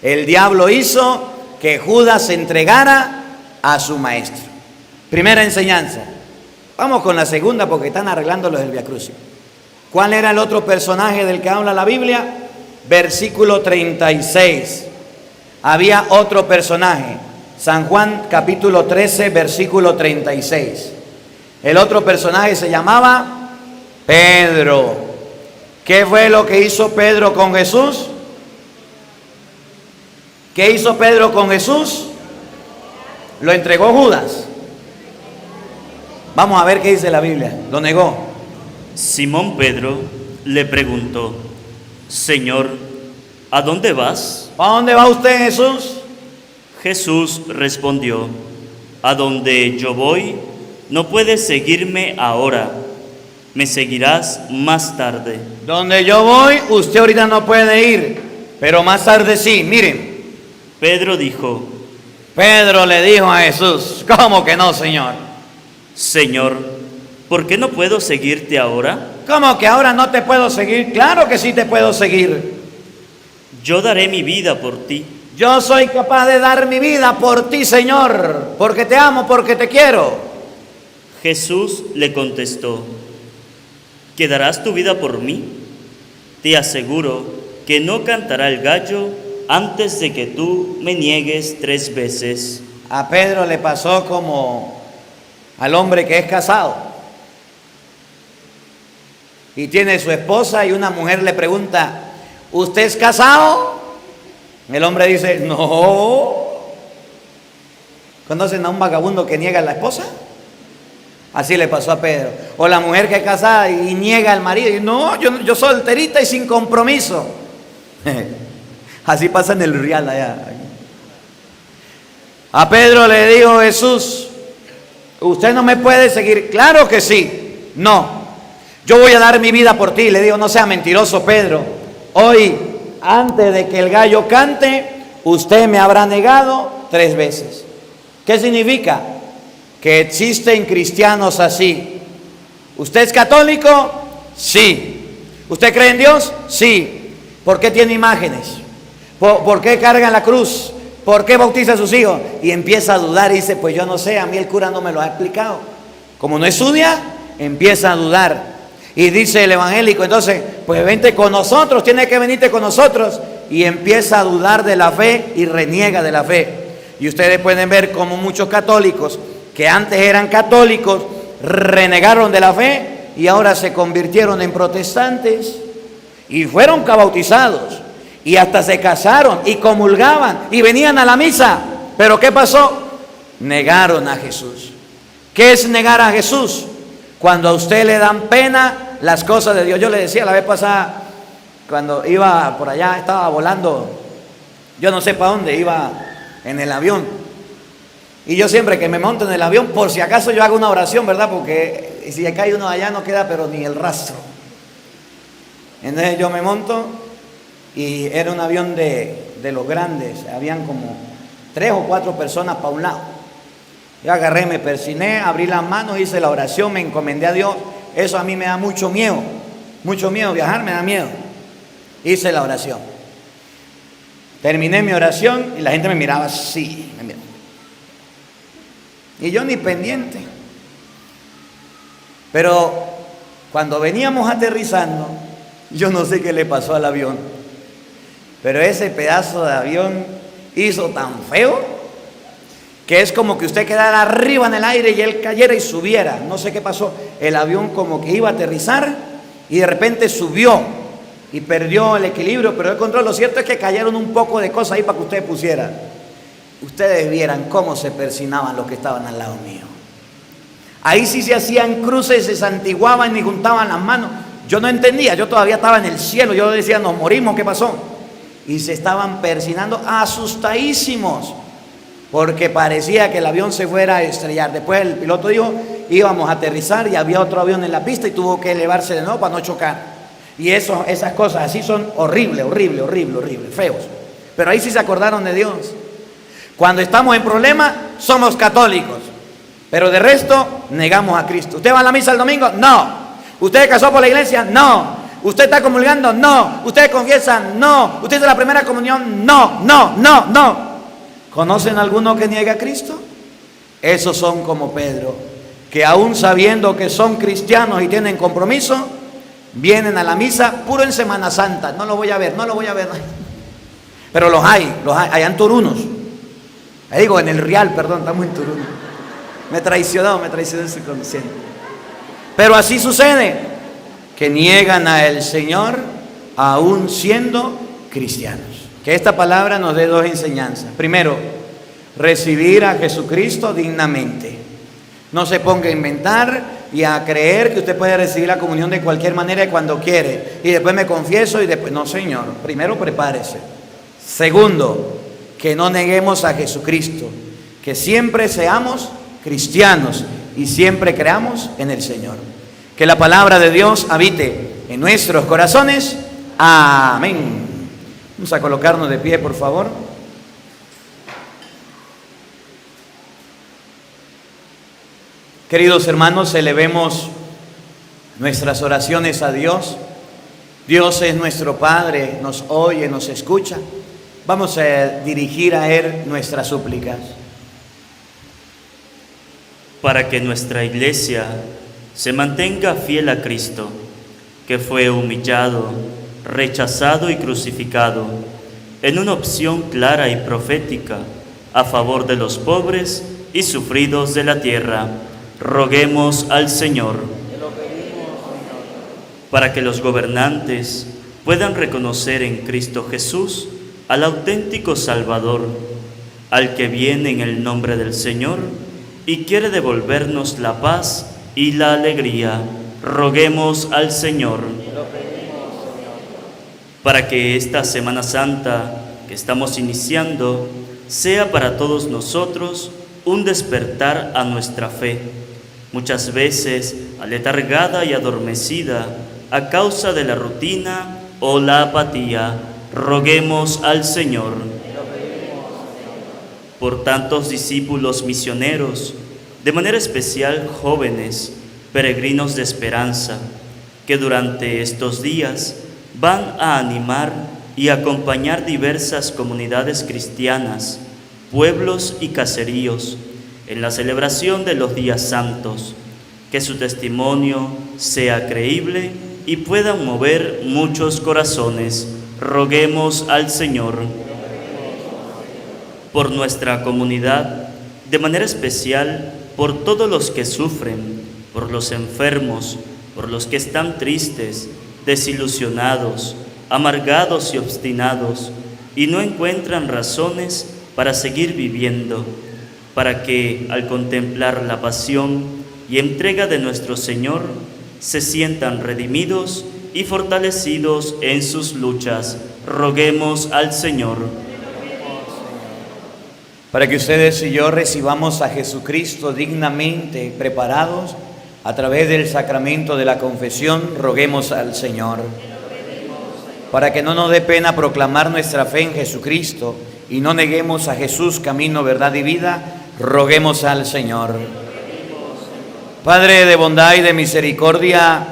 El diablo hizo que Judas se entregara a su maestro. Primera enseñanza. Vamos con la segunda porque están arreglando los del Via Crucis. ¿Cuál era el otro personaje del que habla la Biblia? Versículo 36. Había otro personaje. San Juan capítulo 13, versículo 36. El otro personaje se llamaba Pedro. ¿Qué fue lo que hizo Pedro con Jesús? ¿Qué hizo Pedro con Jesús? Lo entregó Judas. Vamos a ver qué dice la Biblia. Lo negó. Simón Pedro le preguntó, Señor, ¿a dónde vas? ¿A dónde va usted, Jesús? Jesús respondió, a donde yo voy, no puedes seguirme ahora, me seguirás más tarde. Donde yo voy, usted ahorita no puede ir, Pero más tarde sí, miren. Pedro dijo, Pedro le dijo a Jesús, ¿cómo que no, Señor? Señor, ¿por qué no puedo seguirte ahora? ¿Cómo que ahora no te puedo seguir? Claro que sí te puedo seguir. Yo daré mi vida por ti. Yo soy capaz de dar mi vida por ti, Señor, porque te amo, porque te quiero. Jesús le contestó, ¿quedarás tu vida por mí? Te aseguro que no cantará el gallo antes de que tú me niegues 3 veces. A Pedro le pasó como al hombre que es casado y tiene su esposa y una mujer le pregunta, ¿usted es casado? El hombre dice, no. ¿Conocen a un vagabundo que niega a la esposa? Así le pasó a Pedro. O la mujer que es casada y niega al marido. Y no, yo solterita y sin compromiso. Así pasa en el Real allá. A Pedro le dijo Jesús, ¿usted no me puede seguir? Claro que sí. No, yo voy a dar mi vida por ti. Le digo, no sea mentiroso, Pedro. Hoy, antes de que el gallo cante, usted me habrá negado 3 veces. ¿Qué significa? Que existen cristianos así. ¿Usted es católico? Sí. ¿Usted cree en Dios? Sí. ¿Por qué tiene imágenes? ¿Por qué carga la cruz? ¿Por qué bautiza a sus hijos? Y empieza a dudar y dice, pues yo no sé, a mí el cura no me lo ha explicado. Como no estudia, empieza a dudar. Y dice el evangélico, entonces, pues vente con nosotros, tiene que venirte con nosotros. Y empieza a dudar de la fe y reniega de la fe. Y ustedes pueden ver como muchos católicos que antes eran católicos, renegaron de la fe y ahora se convirtieron en protestantes y fueron bautizados y hasta se casaron y comulgaban y venían a la misa. Pero ¿qué pasó? Negaron a Jesús. ¿Qué es negar a Jesús? Cuando a usted le dan pena las cosas de Dios. Yo le decía la vez pasada, cuando iba por allá, estaba volando, yo no sé para dónde, iba en el avión. Y yo siempre que me monto en el avión, por si acaso yo hago una oración, ¿verdad? Porque si cae uno allá no queda pero ni el rastro. Entonces yo me monto y era un avión de los grandes. Habían como 3 o 4 personas para un lado. Yo agarré, me persiné, abrí las manos, hice la oración, me encomendé a Dios. Eso a mí me da mucho miedo. Mucho miedo, viajar me da miedo. Hice la oración. Terminé mi oración y la gente me miraba así. Me miraba. Y yo ni pendiente. Pero cuando veníamos aterrizando, yo no sé qué le pasó al avión, pero ese pedazo de avión hizo tan feo que es como que usted quedara arriba en el aire y él cayera y subiera. No sé qué pasó. El avión como que iba a aterrizar y de repente subió y perdió el equilibrio, perdió el control. Lo cierto es que cayeron un poco de cosas ahí para que ustedes pusieran. Ustedes vieran cómo se persinaban los que estaban al lado mío. Ahí sí se hacían cruces, se santiguaban y juntaban las manos. Yo no entendía, yo todavía estaba en el cielo. Yo decía, nos morimos, ¿qué pasó? Y se estaban persinando asustadísimos, porque parecía que el avión se fuera a estrellar. Después el piloto dijo, íbamos a aterrizar y había otro avión en la pista y tuvo que elevarse de nuevo para no chocar. Y esas cosas así son horribles, feos. Pero ahí sí se acordaron de Dios. Cuando estamos en problemas, somos católicos, pero de resto, negamos a Cristo. ¿Usted va a la misa el domingo? No. ¿Usted se casó por la iglesia? No. ¿Usted está comulgando? No. ¿Usted confiesa? No. ¿Usted hizo la primera comunión? No. ¿Conocen alguno que niega a Cristo? Esos son como Pedro, que aún sabiendo que son cristianos y tienen compromiso, vienen a la misa puro en Semana Santa. No lo voy a ver. Pero los hay, allá en Torunos. Digo, en el Real, perdón, estamos en Turún. Me traicionó el subconsciente. Pero así sucede, que niegan al Señor aún siendo cristianos. Que esta palabra nos dé 2 enseñanzas. Primero, recibir a Jesucristo dignamente. No se ponga a inventar y a creer que usted puede recibir la comunión de cualquier manera y cuando quiere. Y después me confieso y después... No, Señor, primero prepárese. Segundo, que no neguemos a Jesucristo, que siempre seamos cristianos y siempre creamos en el Señor. Que la palabra de Dios habite en nuestros corazones. Amén. Vamos a colocarnos de pie, por favor. Queridos hermanos, elevemos nuestras oraciones a Dios. Dios es nuestro Padre, nos oye, nos escucha. Vamos a dirigir a Él nuestras súplicas. Para que nuestra Iglesia se mantenga fiel a Cristo, que fue humillado, rechazado y crucificado, en una opción clara y profética a favor de los pobres y sufridos de la tierra, roguemos al Señor. Para que los gobernantes puedan reconocer en Cristo Jesús al auténtico Salvador, al que viene en el nombre del Señor y quiere devolvernos la paz y la alegría, roguemos al Señor. Para que esta Semana Santa que estamos iniciando sea para todos nosotros un despertar a nuestra fe, muchas veces aletargada y adormecida a causa de la rutina o la apatía, roguemos al Señor. Por tantos discípulos misioneros, de manera especial jóvenes, peregrinos de esperanza, que durante estos días van a animar y acompañar diversas comunidades cristianas, pueblos y caseríos en la celebración de los días santos, que su testimonio sea creíble y pueda mover muchos corazones, roguemos al Señor. Por nuestra comunidad, de manera especial por todos los que sufren, por los enfermos, por los que están tristes, desilusionados, amargados y obstinados, y no encuentran razones para seguir viviendo, para que, al contemplar la pasión y entrega de nuestro Señor, se sientan redimidos y fortalecidos en sus luchas. Roguemos al Señor. Para que ustedes y yo recibamos a Jesucristo dignamente preparados a través del sacramento de la confesión, roguemos al Señor. Para que no nos dé pena proclamar nuestra fe en Jesucristo y no neguemos a Jesús, camino, verdad y vida, roguemos al Señor. Padre de bondad y de misericordia,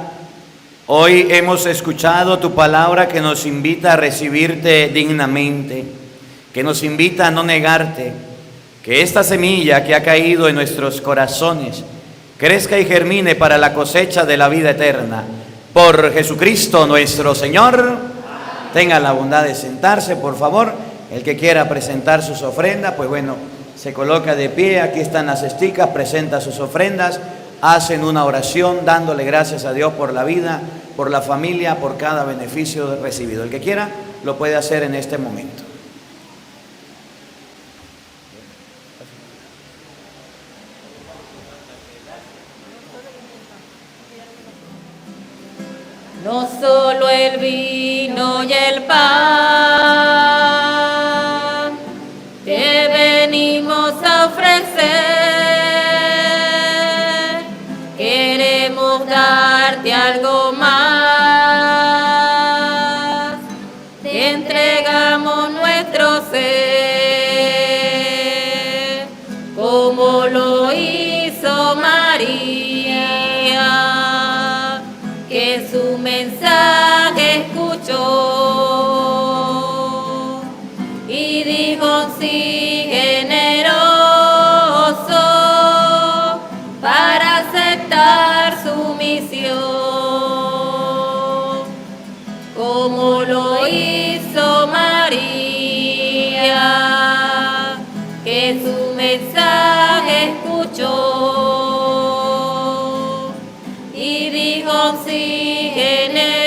hoy hemos escuchado tu palabra que nos invita a recibirte dignamente, que nos invita a no negarte, que esta semilla que ha caído en nuestros corazones crezca y germine para la cosecha de la vida eterna. Por Jesucristo nuestro Señor. Tenga la bondad de sentarse, por favor. El que quiera presentar sus ofrendas, pues bueno, se coloca de pie. Aquí están las cesticas, presenta sus ofrendas. Hacen una oración dándole gracias a Dios por la vida, por la familia, por cada beneficio recibido. El que quiera lo puede hacer en este momento. No solo el vino y el pan te venimos a ofrecer, queremos darte algo más, te entregamos nuestro ser, como lo hizo María, que su mensaje escuchó y dijo sí generoso para aceptar su misión, como lo hizo María, que su mensaje escuchó y dijo sí generoso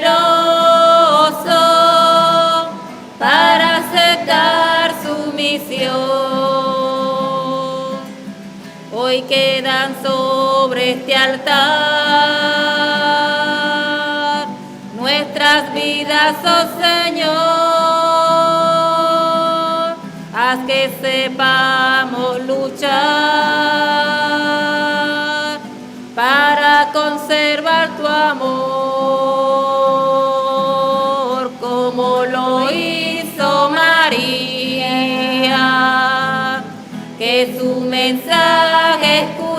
para aceptar su misión. Hoy quedan sobre este altar nuestras vidas, oh Señor, haz que sepamos luchar para conservar tu amor, como lo hizo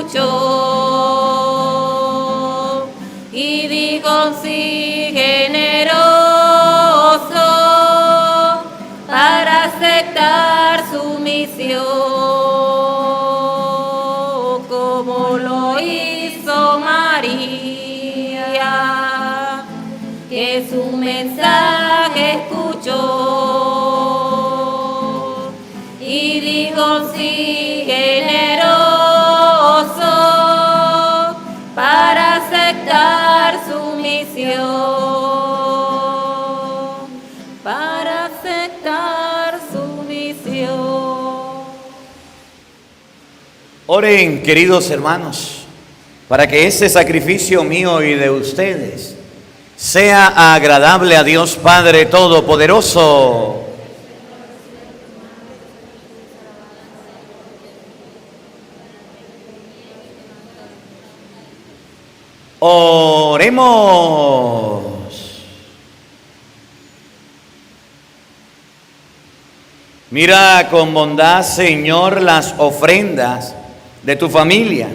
escuchó y dijo sí generoso para aceptar su misión, como lo hizo María, que su mensaje escuchó y dijo sí generoso para aceptar su misión, para aceptar su misión. Oren, queridos hermanos, para que este sacrificio mío y de ustedes sea agradable a Dios Padre Todopoderoso. Oremos. Mira con bondad, Señor, las ofrendas de tu familia,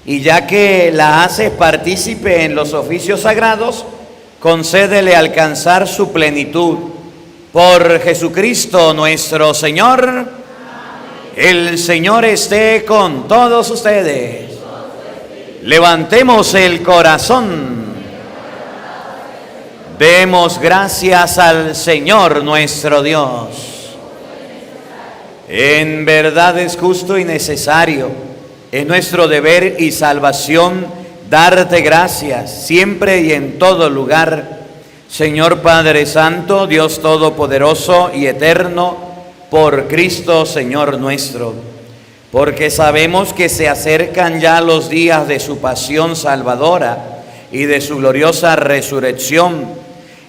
y ya que la haces partícipe en los oficios sagrados, concédele alcanzar su plenitud. Por Jesucristo nuestro Señor. Amén. El Señor esté con todos ustedes. Levantemos el corazón. Demos gracias al Señor nuestro Dios. En verdad es justo y necesario, es nuestro deber y salvación darte gracias siempre y en todo lugar, Señor Padre Santo, Dios Todopoderoso y Eterno, por Cristo Señor nuestro. Porque sabemos que se acercan ya los días de su pasión salvadora y de su gloriosa resurrección.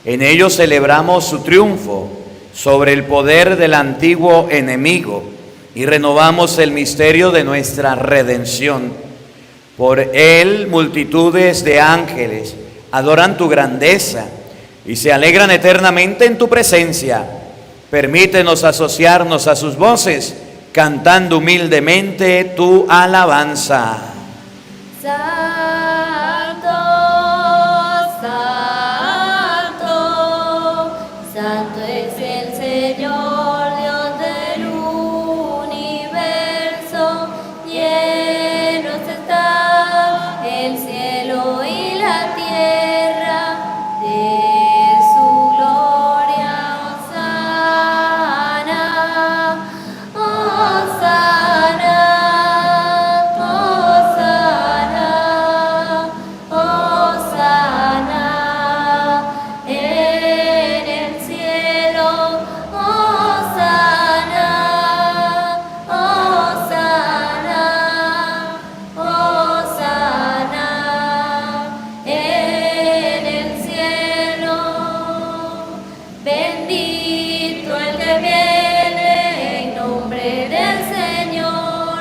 En ellos celebramos su triunfo sobre el poder del antiguo enemigo y renovamos el misterio de nuestra redención. Por él multitudes de ángeles adoran tu grandeza y se alegran eternamente en tu presencia. Permítenos asociarnos a sus voces, cantando humildemente tu alabanza. Santo, santo, santo es el Señor, Dios del universo. Llenos está el cielo y la tierra de su gloria. Hosana, Hosana, Hosana, Hosana en el cielo. Hosana, Hosana, Hosana en el cielo. Bendito el que viene en nombre del Señor.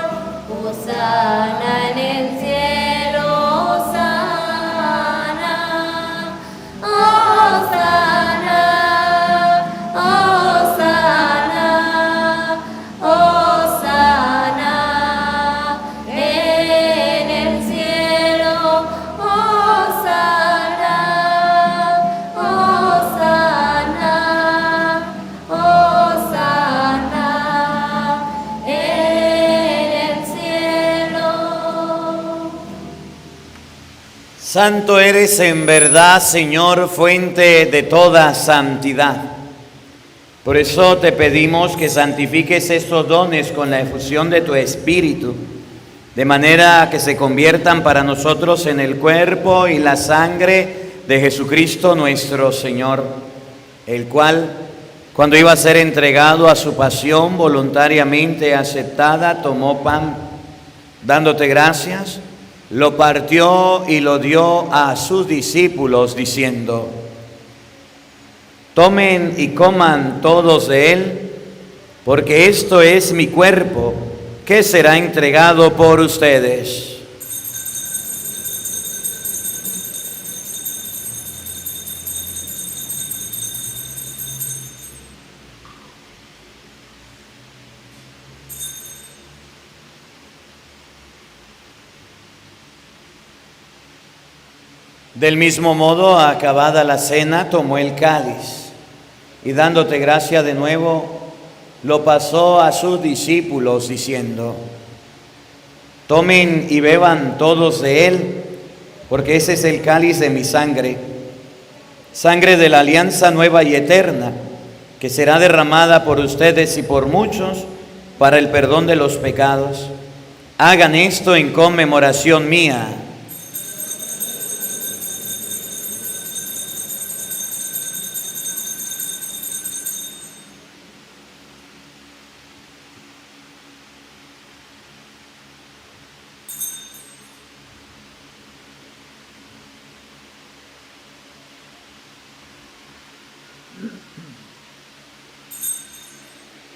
Hosana en el cielo. Hosana, Hosana, Hosana, Hosana en el cielo. Hosana, Hosana, Hosana en el cielo. Santo eres en verdad, Señor, fuente de toda santidad. Por eso te pedimos que santifiques estos dones con la efusión de tu Espíritu, de manera que se conviertan para nosotros en el cuerpo y la sangre de Jesucristo nuestro Señor, el cual, cuando iba a ser entregado a su pasión voluntariamente aceptada, tomó pan, dándote gracias, lo partió y lo dio a sus discípulos, diciendo: tomen y coman todos de él, porque esto es mi cuerpo, que será entregado por ustedes. Del mismo modo, acabada la cena, tomó el cáliz y dándote gracia de nuevo, lo pasó a sus discípulos diciendo: tomen y beban todos de él, porque ese es el cáliz de mi sangre, sangre de la alianza nueva y eterna, que será derramada por ustedes y por muchos para el perdón de los pecados. Hagan esto en conmemoración mía.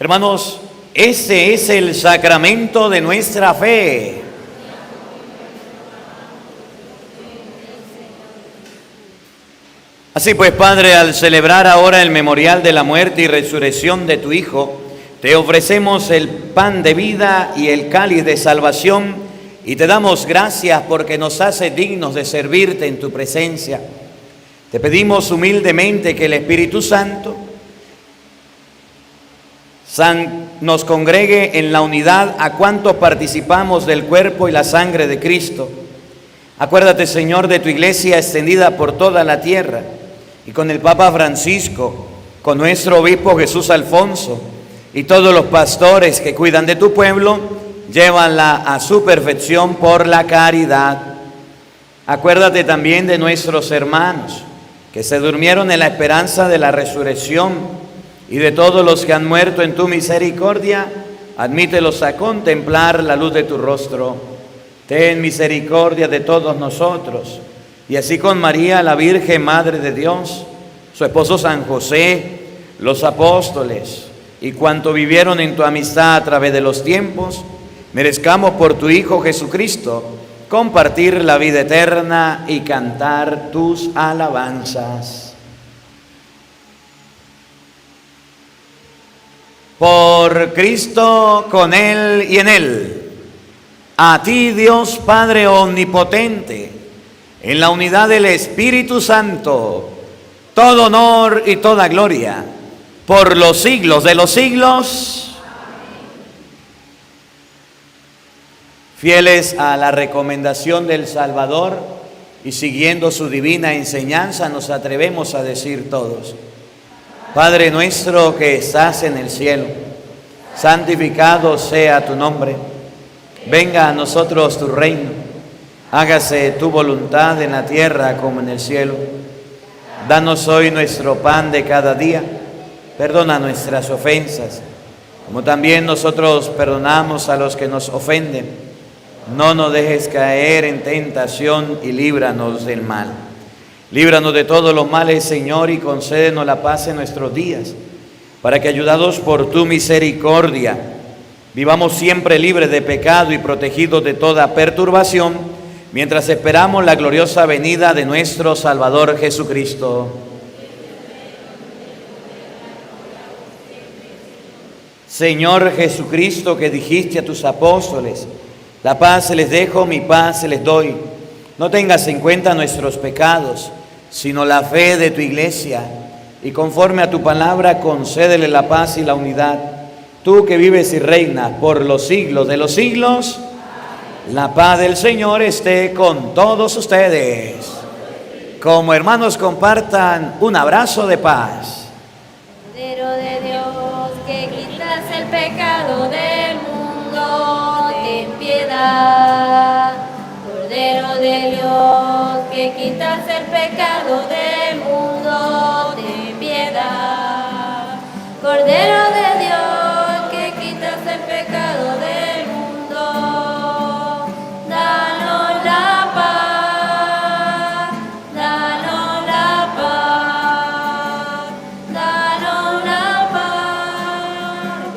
Hermanos, ese es el sacramento de nuestra fe. Así pues, Padre, al celebrar ahora el memorial de la muerte y resurrección de tu Hijo, te ofrecemos el pan de vida y el cáliz de salvación y te damos gracias porque nos hace dignos de servirte en tu presencia. Te pedimos humildemente que el Espíritu Santo nos congregue en la unidad a cuantos participamos del cuerpo y la sangre de Cristo. Acuérdate, Señor, de tu iglesia extendida por toda la tierra y con el Papa Francisco, con nuestro obispo Jesús Alfonso y todos los pastores que cuidan de tu pueblo, llévanla a su perfección por la caridad. Acuérdate también de nuestros hermanos que se durmieron en la esperanza de la resurrección y de todos los que han muerto en tu misericordia, admítelos a contemplar la luz de tu rostro. Ten misericordia de todos nosotros, y así con María, la Virgen Madre de Dios, su esposo San José, los apóstoles, y cuanto vivieron en tu amistad a través de los tiempos, merezcamos por tu Hijo Jesucristo compartir la vida eterna y cantar tus alabanzas. Por Cristo, con Él y en Él, a ti, Dios Padre Omnipotente, en la unidad del Espíritu Santo, todo honor y toda gloria, por los siglos de los siglos. Fieles a la recomendación del Salvador y siguiendo su divina enseñanza, nos atrevemos a decir todos: Padre nuestro que estás en el cielo, santificado sea tu nombre. Venga a nosotros tu reino. Hágase tu voluntad en la tierra como en el cielo. Danos hoy nuestro pan de cada día. Perdona nuestras ofensas, como también nosotros perdonamos a los que nos ofenden. No nos dejes caer en tentación y líbranos del mal. Líbranos de todos los males, Señor, y concédenos la paz en nuestros días, para que, ayudados por tu misericordia, vivamos siempre libres de pecado y protegidos de toda perturbación, mientras esperamos la gloriosa venida de nuestro Salvador Jesucristo. Señor Jesucristo, que dijiste a tus apóstoles: la paz les dejo, mi paz les doy. No tengas en cuenta nuestros pecados, sino la fe de tu iglesia, y conforme a tu palabra concédele la paz y la unidad. Tú que vives y reinas por los siglos de los siglos, la paz del Señor esté con todos ustedes. Como hermanos, compartan un abrazo de paz. Cordero de Dios, que quitas el pecado del mundo, ten piedad. Cordero de Dios, que quitas el pecado del mundo, ten piedad. Cordero de Dios, que quitas el pecado del mundo, danos la paz, danos la paz, danos la paz.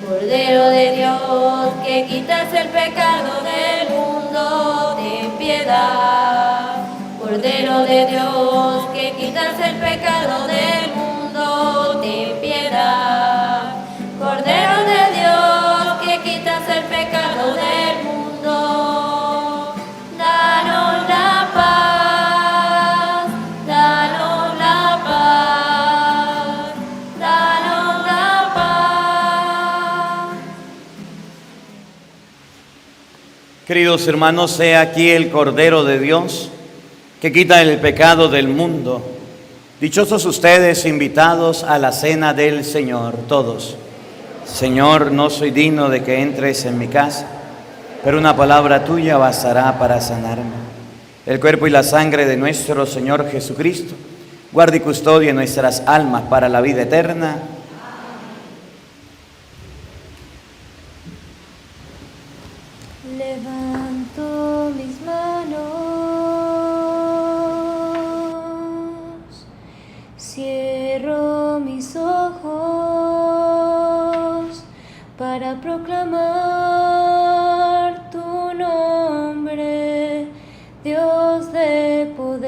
Cordero de Dios, que quitas el pecado del mundo, ten piedad. Cordero de Dios, que quitas el pecado del mundo, ten piedad. Cordero de Dios, que quitas el pecado del mundo, danos la paz. Queridos hermanos, he aquí el Cordero de Dios que quita el pecado del mundo. Dichosos ustedes invitados a la cena del Señor, todos. Señor, no soy digno de que entres en mi casa, pero una palabra tuya bastará para sanarme. El cuerpo y la sangre de nuestro Señor Jesucristo guarde y custodie nuestras almas para la vida eterna. Levanto mis manos, cierro mis ojos para proclamar tu nombre, Dios de poder.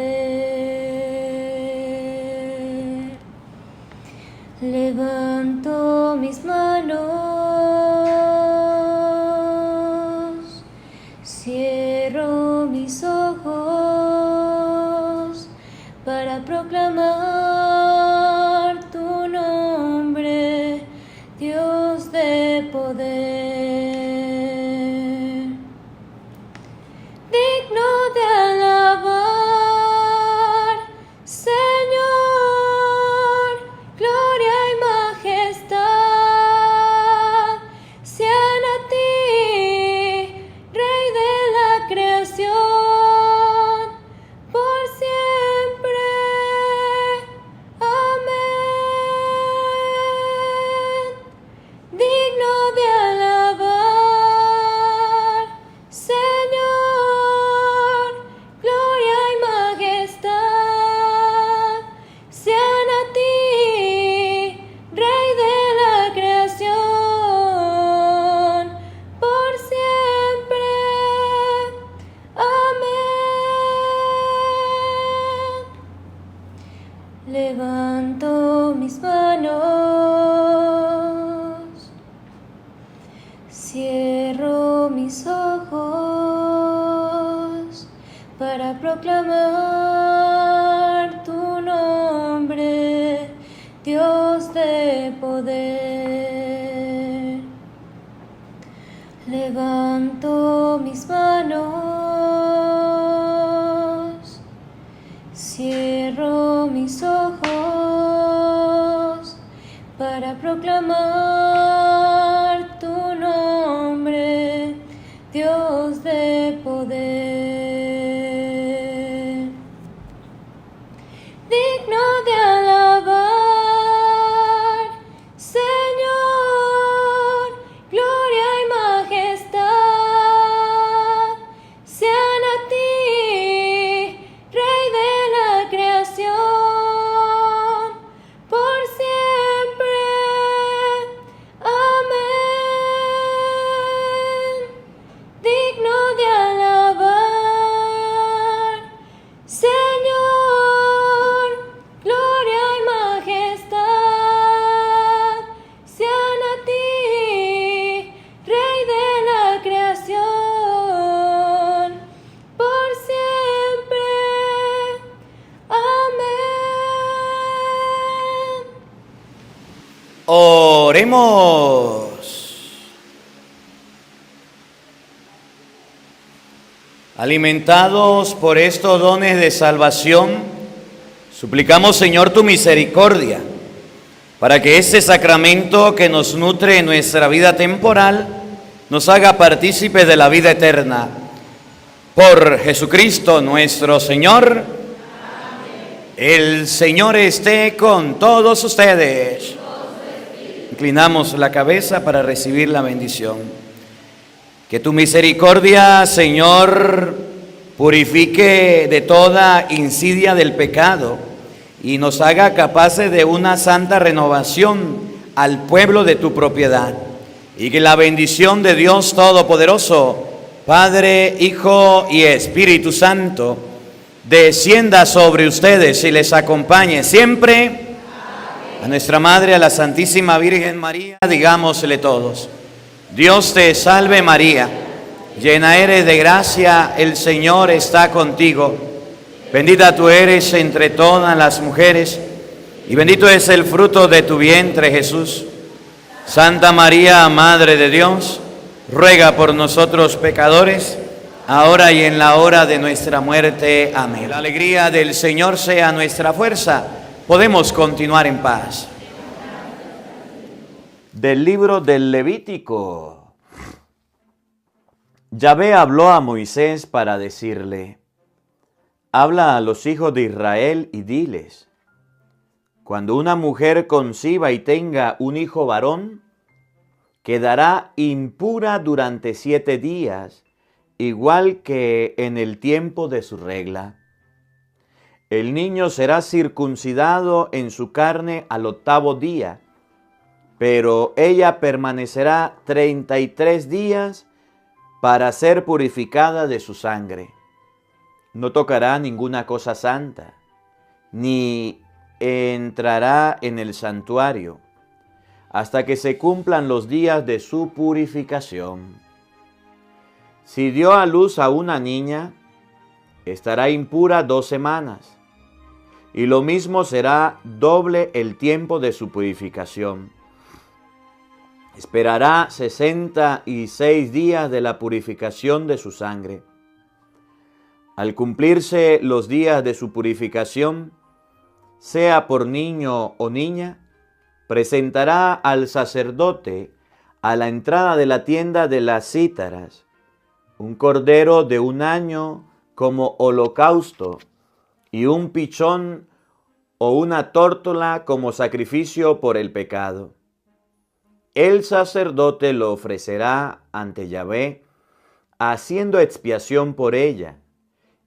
Levanto mis manos, cierro mis ojos para proclamar tu nombre, Dios de poder. Digno de alabar, Señor, gloria y majestad sean a ti, Rey de la creación, por siempre. Amén. Digno de alabar, Señor, gloria y majestad sean a ti, Rey de la creación, por siempre. Amén. Levanto mis manos, cierro mis ojos para proclamar tu nombre, Dios de poder. Levanto mis manos, cierro mis ojos para proclamar tu nombre, Dios de poder. Digno de alabar, Señor, gloria y majestad sean a ti, Rey de la creación, por siempre. Amén. Digno de alabar, Señor, gloria y majestad sean a ti, Rey de la creación, por siempre. Amén. Oremos. Alimentados por estos dones de salvación, suplicamos, Señor, tu misericordia, para que este sacramento que nos nutre en nuestra vida temporal nos haga partícipes de la vida eterna. Por Jesucristo nuestro Señor. Amén. El Señor esté con todos ustedes. Inclinamos la cabeza para recibir la bendición. Que tu misericordia, Señor, purifique de toda insidia del pecado y nos haga capaces de una santa renovación al pueblo de tu propiedad. Y que la bendición de Dios Todopoderoso, Padre, Hijo y Espíritu Santo, descienda sobre ustedes y les acompañe siempre. Amén. A nuestra Madre, a la Santísima Virgen María, digámosle todos: Dios te salve María, llena eres de gracia, el Señor está contigo. Bendita tú eres entre todas las mujeres, y bendito es el fruto de tu vientre, Jesús. Santa María, Madre de Dios, ruega por nosotros pecadores, ahora y en la hora de nuestra muerte. Amén. La alegría del Señor sea nuestra fuerza. Podemos continuar en paz. Del libro del Levítico. Yahvé habló a Moisés para decirle: habla a los hijos de Israel y diles: cuando una mujer conciba y tenga un hijo varón, quedará impura durante 7 días, igual que en el tiempo de su regla. El niño será circuncidado en su carne al 8º día, pero ella permanecerá 33 días para ser purificada de su sangre. No tocará ninguna cosa santa, ni entrará en el santuario, hasta que se cumplan los días de su purificación. Si dio a luz a una niña, estará impura 2 semanas, y lo mismo será doble el tiempo de su purificación. Esperará 66 días de la purificación de su sangre. Al cumplirse los días de su purificación, sea por niño o niña, presentará al sacerdote a la entrada de la tienda de las cítaras un cordero de 1 año como holocausto y un pichón o una tórtola como sacrificio por el pecado. El sacerdote lo ofrecerá ante Yahvé, haciendo expiación por ella,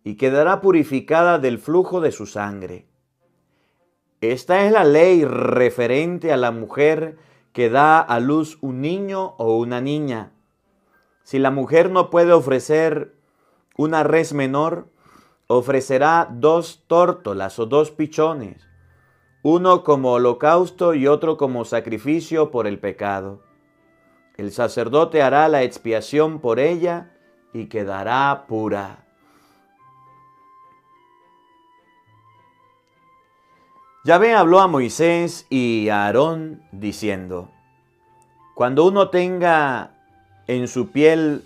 y quedará purificada del flujo de su sangre. Esta es la ley referente a la mujer que da a luz un niño o una niña. Si la mujer no puede ofrecer una res menor, ofrecerá 2 tórtolas o 2 pichones, uno como holocausto y otro como sacrificio por el pecado. El sacerdote hará la expiación por ella y quedará pura. Yahvé habló a Moisés y a Aarón diciendo: cuando uno tenga en su piel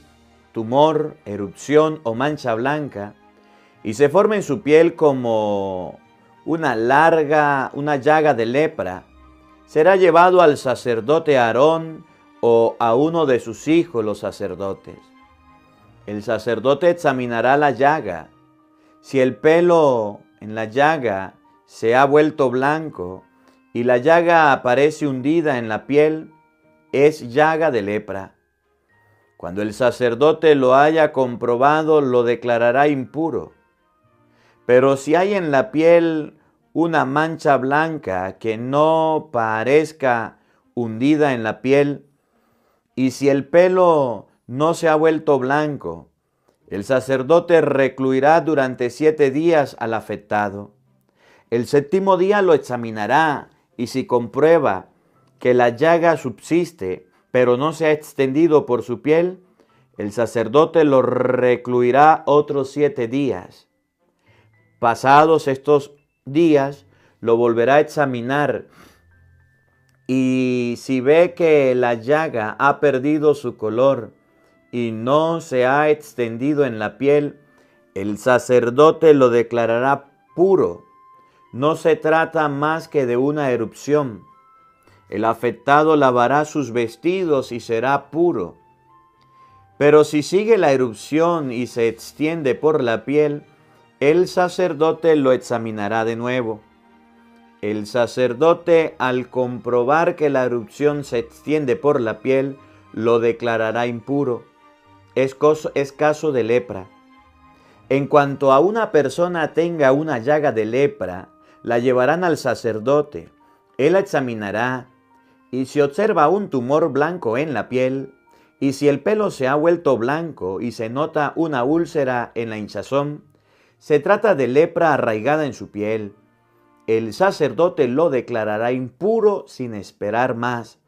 tumor, erupción o mancha blanca, y se forme en su piel como una llaga de lepra, será llevado al sacerdote Aarón o a uno de sus hijos los sacerdotes. El sacerdote examinará la llaga. Si el pelo en la llaga se ha vuelto blanco y la llaga aparece hundida en la piel, es llaga de lepra. Cuando el sacerdote lo haya comprobado, lo declarará impuro. Pero si hay en la piel una mancha blanca que no parezca hundida en la piel, y si el pelo no se ha vuelto blanco, el sacerdote recluirá durante 7 días al afectado. El 7º día lo examinará, y si comprueba que la llaga subsiste, pero no se ha extendido por su piel, el sacerdote lo recluirá otros 7 días. Pasados estos días, lo volverá a examinar, y si ve que la llaga ha perdido su color y no se ha extendido en la piel, el sacerdote lo declarará puro. No se trata más que de una erupción. El afectado lavará sus vestidos y será puro. Pero si sigue la erupción y se extiende por la piel, el sacerdote lo examinará de nuevo. El sacerdote, al comprobar que la erupción se extiende por la piel, lo declarará impuro. Es caso de lepra. En cuanto a una persona tenga una llaga de lepra, la llevarán al sacerdote. Él la examinará, y si observa un tumor blanco en la piel, y si el pelo se ha vuelto blanco y se nota una úlcera en la hinchazón, se trata de lepra arraigada en su piel. El sacerdote lo declarará impuro sin esperar más,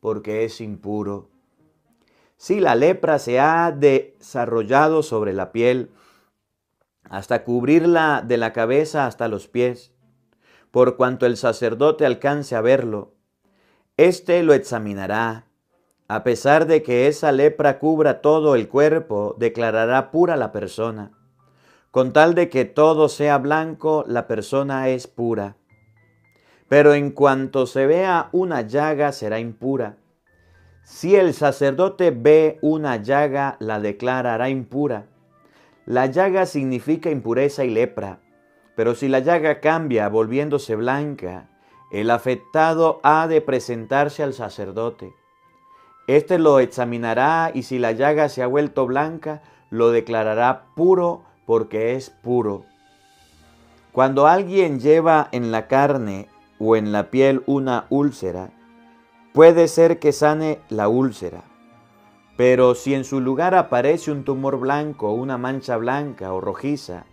porque es impuro. Si la lepra se ha desarrollado sobre la piel, hasta cubrirla de la cabeza hasta los pies, por cuanto el sacerdote alcance a verlo, éste lo examinará. A pesar de que esa lepra cubra todo el cuerpo, declarará pura la persona. Con tal de que todo sea blanco, la persona es pura. Pero en cuanto se vea una llaga, será impura. Si el sacerdote ve una llaga, la declarará impura. La llaga significa impureza y lepra, pero si la llaga cambia volviéndose blanca, el afectado ha de presentarse al sacerdote. Este lo examinará y si la llaga se ha vuelto blanca, lo declarará puro porque es puro. Cuando alguien lleva en la carne o en la piel una úlcera, puede ser que sane la úlcera. Pero si en su lugar aparece un tumor blanco, una mancha blanca o rojiza,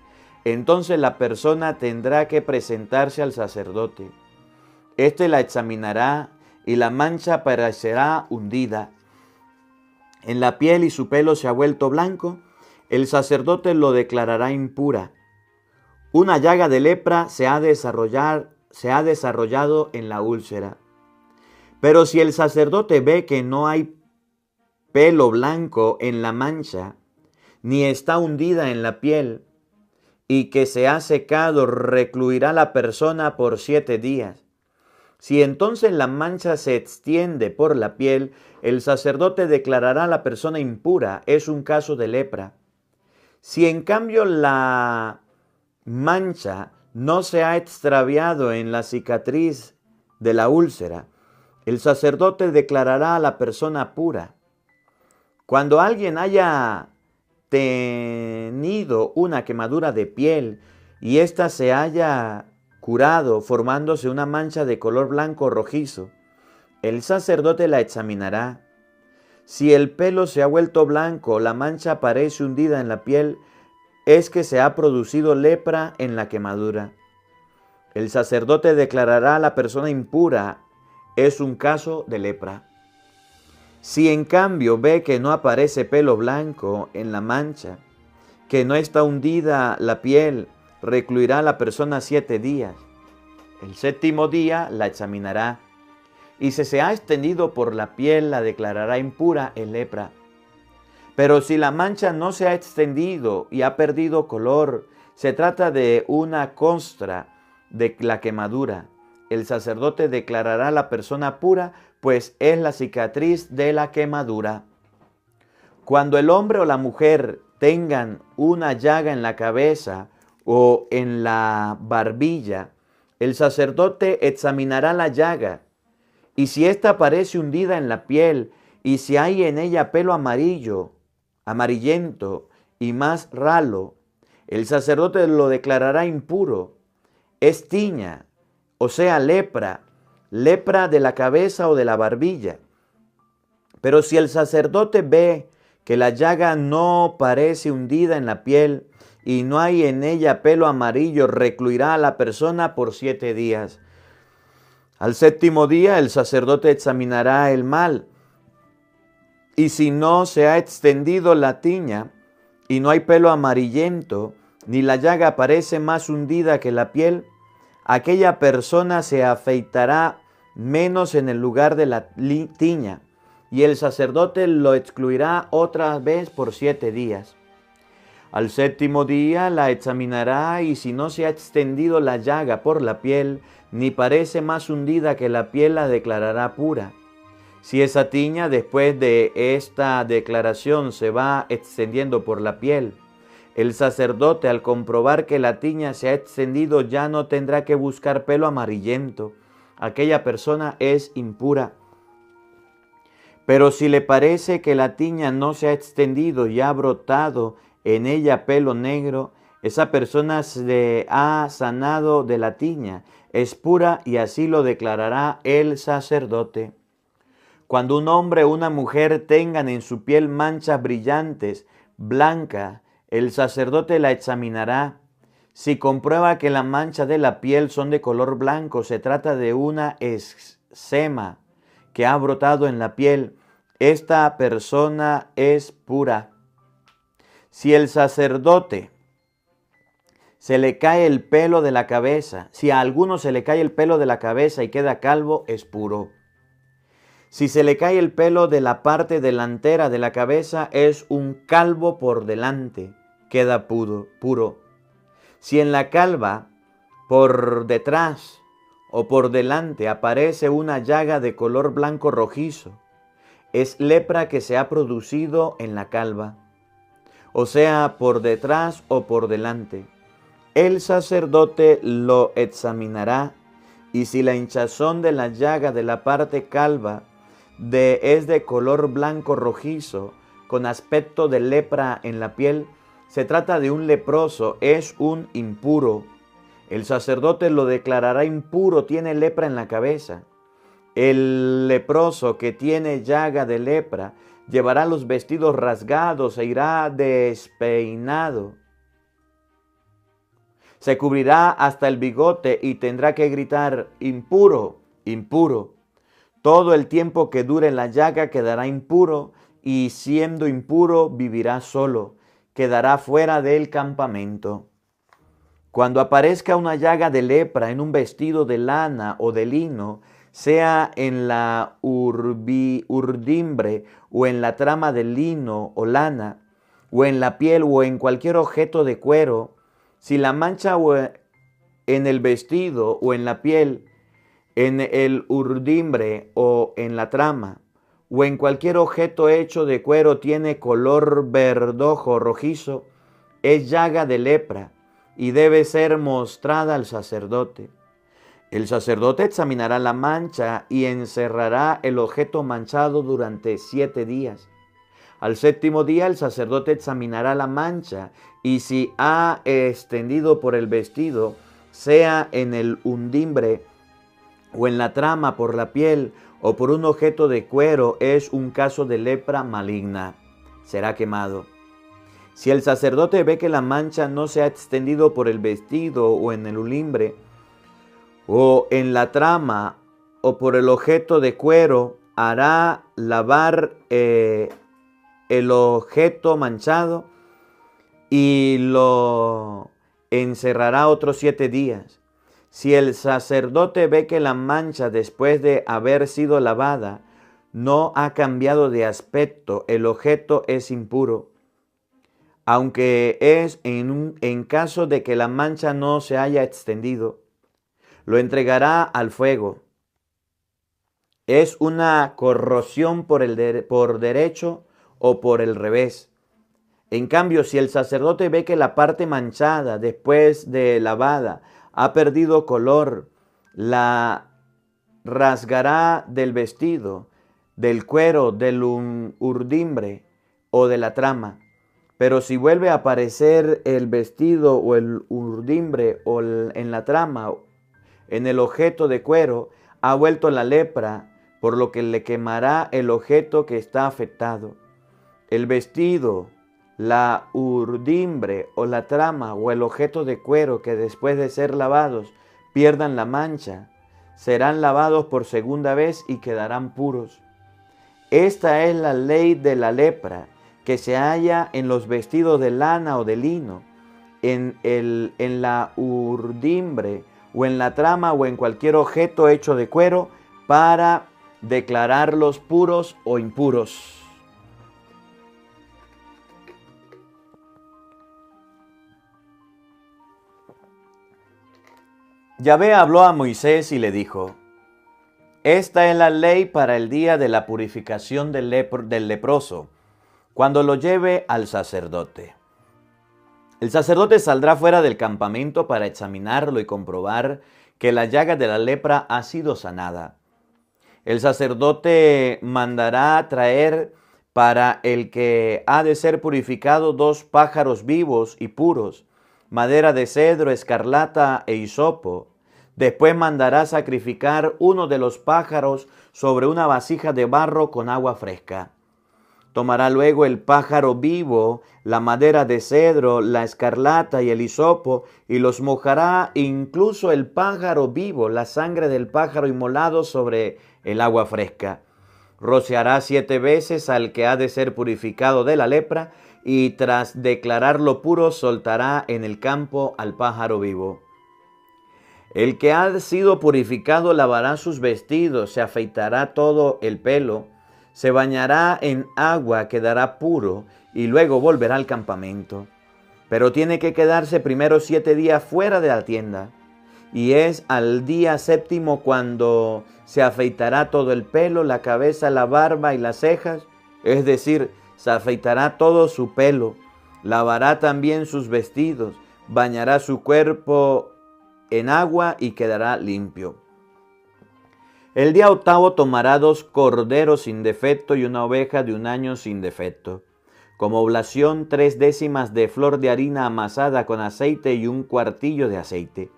entonces la persona tendrá que presentarse al sacerdote. Este la examinará y la mancha parecerá hundida en la piel y su pelo se ha vuelto blanco, el sacerdote lo declarará impura. Una llaga de lepra se ha desarrollado en la úlcera. Pero si el sacerdote ve que no hay pelo blanco en la mancha, ni está hundida en la piel, y que se ha secado, recluirá la persona por 7 días. Si entonces la mancha se extiende por la piel, el sacerdote declarará a la persona impura, es un caso de lepra. Si en cambio la mancha no se ha extraviado en la cicatriz de la úlcera, el sacerdote declarará a la persona pura. Cuando alguien haya tenido una quemadura de piel y ésta se haya curado formándose una mancha de color blanco o rojizo, el sacerdote la examinará. Si el pelo se ha vuelto blanco, la mancha parece hundida en la piel, es que se ha producido lepra en la quemadura. El sacerdote declarará a la persona impura, es un caso de lepra. Si en cambio ve que no aparece pelo blanco en la mancha, que no está hundida la piel, recluirá a la persona 7 días. El 7º día la examinará, y si se ha extendido por la piel, la declarará impura en lepra. Pero si la mancha no se ha extendido y ha perdido color, se trata de una costra de la quemadura. El sacerdote declarará a la persona pura, pues es la cicatriz de la quemadura. Cuando el hombre o la mujer tengan una llaga en la cabeza o en la barbilla, el sacerdote examinará la llaga, y si ésta parece hundida en la piel, y si hay en ella pelo amarillo, amarillento y más ralo, el sacerdote lo declarará impuro. Es tiña, o sea, lepra de la cabeza o de la barbilla. Pero si el sacerdote ve que la llaga no parece hundida en la piel y no hay en ella pelo amarillo, recluirá a la persona por 7 días. Al 7º día el sacerdote examinará el mal, y si no se ha extendido la tiña y no hay pelo amarillento, ni la llaga parece más hundida que la piel, aquella persona se afeitará menos en el lugar de la tiña, y el sacerdote lo excluirá otra vez por 7 días. Al 7º día la examinará, y si no se ha extendido la llaga por la piel, ni parece más hundida que la piel, la declarará pura. Si esa tiña después de esta declaración se va extendiendo por la piel, el sacerdote, al comprobar que la tiña se ha extendido, ya no tendrá que buscar pelo amarillento. Aquella persona es impura. Pero si le parece que la tiña no se ha extendido y ha brotado en ella pelo negro, esa persona se ha sanado de la tiña, es pura, y así lo declarará el sacerdote. Cuando un hombre o una mujer tengan en su piel manchas brillantes, blancas, el sacerdote la examinará. Si comprueba que las manchas de la piel son de color blanco, se trata de una eczema que ha brotado en la piel. Esta persona es pura. Si el sacerdote se le cae el pelo de la cabeza, si a alguno se le cae el pelo de la cabeza y queda calvo, es puro. Si se le cae el pelo de la parte delantera de la cabeza, es un calvo por delante, queda puro. Si en la calva, por detrás o por delante, aparece una llaga de color blanco rojizo, es lepra que se ha producido en la calva, o sea, por detrás o por delante. El sacerdote lo examinará, y si la hinchazón de la llaga de la parte calva es de color blanco rojizo, con aspecto de lepra en la piel, se trata de un leproso, es un impuro. El sacerdote lo declarará impuro, tiene lepra en la cabeza. El leproso que tiene llaga de lepra llevará los vestidos rasgados e irá despeinado. Se cubrirá hasta el bigote y tendrá que gritar: impuro, impuro. Todo el tiempo que dure la llaga quedará impuro, y siendo impuro vivirá solo, quedará fuera del campamento. Cuando aparezca una llaga de lepra en un vestido de lana o de lino, sea en la urdimbre o en la trama de lino o lana, o en la piel o en cualquier objeto de cuero, si la mancha en el vestido o en la piel, en el urdimbre o en la trama, o en cualquier objeto hecho de cuero tiene color verdojo rojizo, es llaga de lepra y debe ser mostrada al sacerdote. El sacerdote examinará la mancha y encerrará el objeto manchado durante 7 días. Al 7º día el sacerdote examinará la mancha, y si ha extendido por el vestido, sea en el undimbre o en la trama, por la piel o por un objeto de cuero, es un caso de lepra maligna. Será quemado. Si el sacerdote ve que la mancha no se ha extendido por el vestido o en el undimbre o en la trama o por el objeto de cuero, hará lavar el objeto manchado y lo encerrará otros 7 días. Si el sacerdote ve que la mancha, después de haber sido lavada, no ha cambiado de aspecto, el objeto es impuro, aunque es en caso de que la mancha no se haya extendido, lo entregará al fuego. Es una corrosión por derecho o por el revés. En cambio, si el sacerdote ve que la parte manchada, después de lavada, ha perdido color, la rasgará del vestido, del cuero, del urdimbre o de la trama. Pero si vuelve a aparecer el vestido o el urdimbre o en la trama, en el objeto de cuero, ha vuelto la lepra, por lo que le quemará el objeto que está afectado. El vestido, la urdimbre o la trama o el objeto de cuero que después de ser lavados pierdan la mancha, serán lavados por segunda vez y quedarán puros. Esta es la ley de la lepra que se halla en los vestidos de lana o de lino, en la urdimbre o en la trama o en cualquier objeto hecho de cuero, para declararlos puros o impuros. Yahvé habló a Moisés y le dijo: esta es la ley para el día de la purificación del leproso, cuando lo lleve al sacerdote. El sacerdote saldrá fuera del campamento para examinarlo y comprobar que la llaga de la lepra ha sido sanada. El sacerdote mandará traer para el que ha de ser purificado 2 pájaros vivos y puros, madera de cedro, escarlata e hisopo. Después mandará sacrificar uno de los pájaros sobre una vasija de barro con agua fresca. Tomará luego el pájaro vivo, la madera de cedro, la escarlata y el hisopo, y los mojará, incluso el pájaro vivo, la sangre del pájaro inmolado sobre el agua fresca. Rociará 7 veces al que ha de ser purificado de la lepra, y tras declararlo puro soltará en el campo al pájaro vivo. El que ha sido purificado lavará sus vestidos, se afeitará todo el pelo, se bañará en agua, quedará puro y luego volverá al campamento. Pero tiene que quedarse primero 7 días fuera de la tienda. Y es al día 7º cuando se afeitará todo el pelo, la cabeza, la barba y las cejas. Es decir, se afeitará todo su pelo, lavará también sus vestidos, bañará su cuerpo en agua y quedará limpio. El día 8º tomará 2 corderos sin defecto y una oveja de 1 año sin defecto. Como oblación, 3 décimas de flor de harina amasada con aceite y 1 cuartillo de aceite.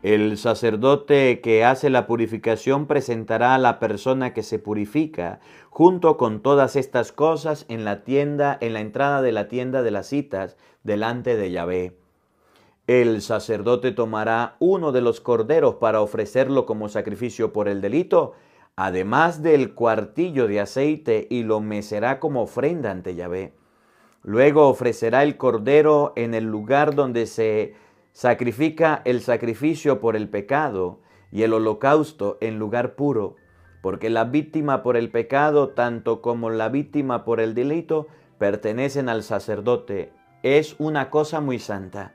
El sacerdote que hace la purificación presentará a la persona que se purifica, junto con todas estas cosas en la entrada de la tienda de las citas, delante de Yahvé. El sacerdote tomará uno de los corderos para ofrecerlo como sacrificio por el delito, además del cuartillo de aceite, y lo mecerá como ofrenda ante Yahvé. Luego ofrecerá el cordero en el lugar donde se sacrifica el sacrificio por el pecado y el holocausto en lugar puro, porque la víctima por el pecado, tanto como la víctima por el delito, pertenecen al sacerdote. Es una cosa muy santa.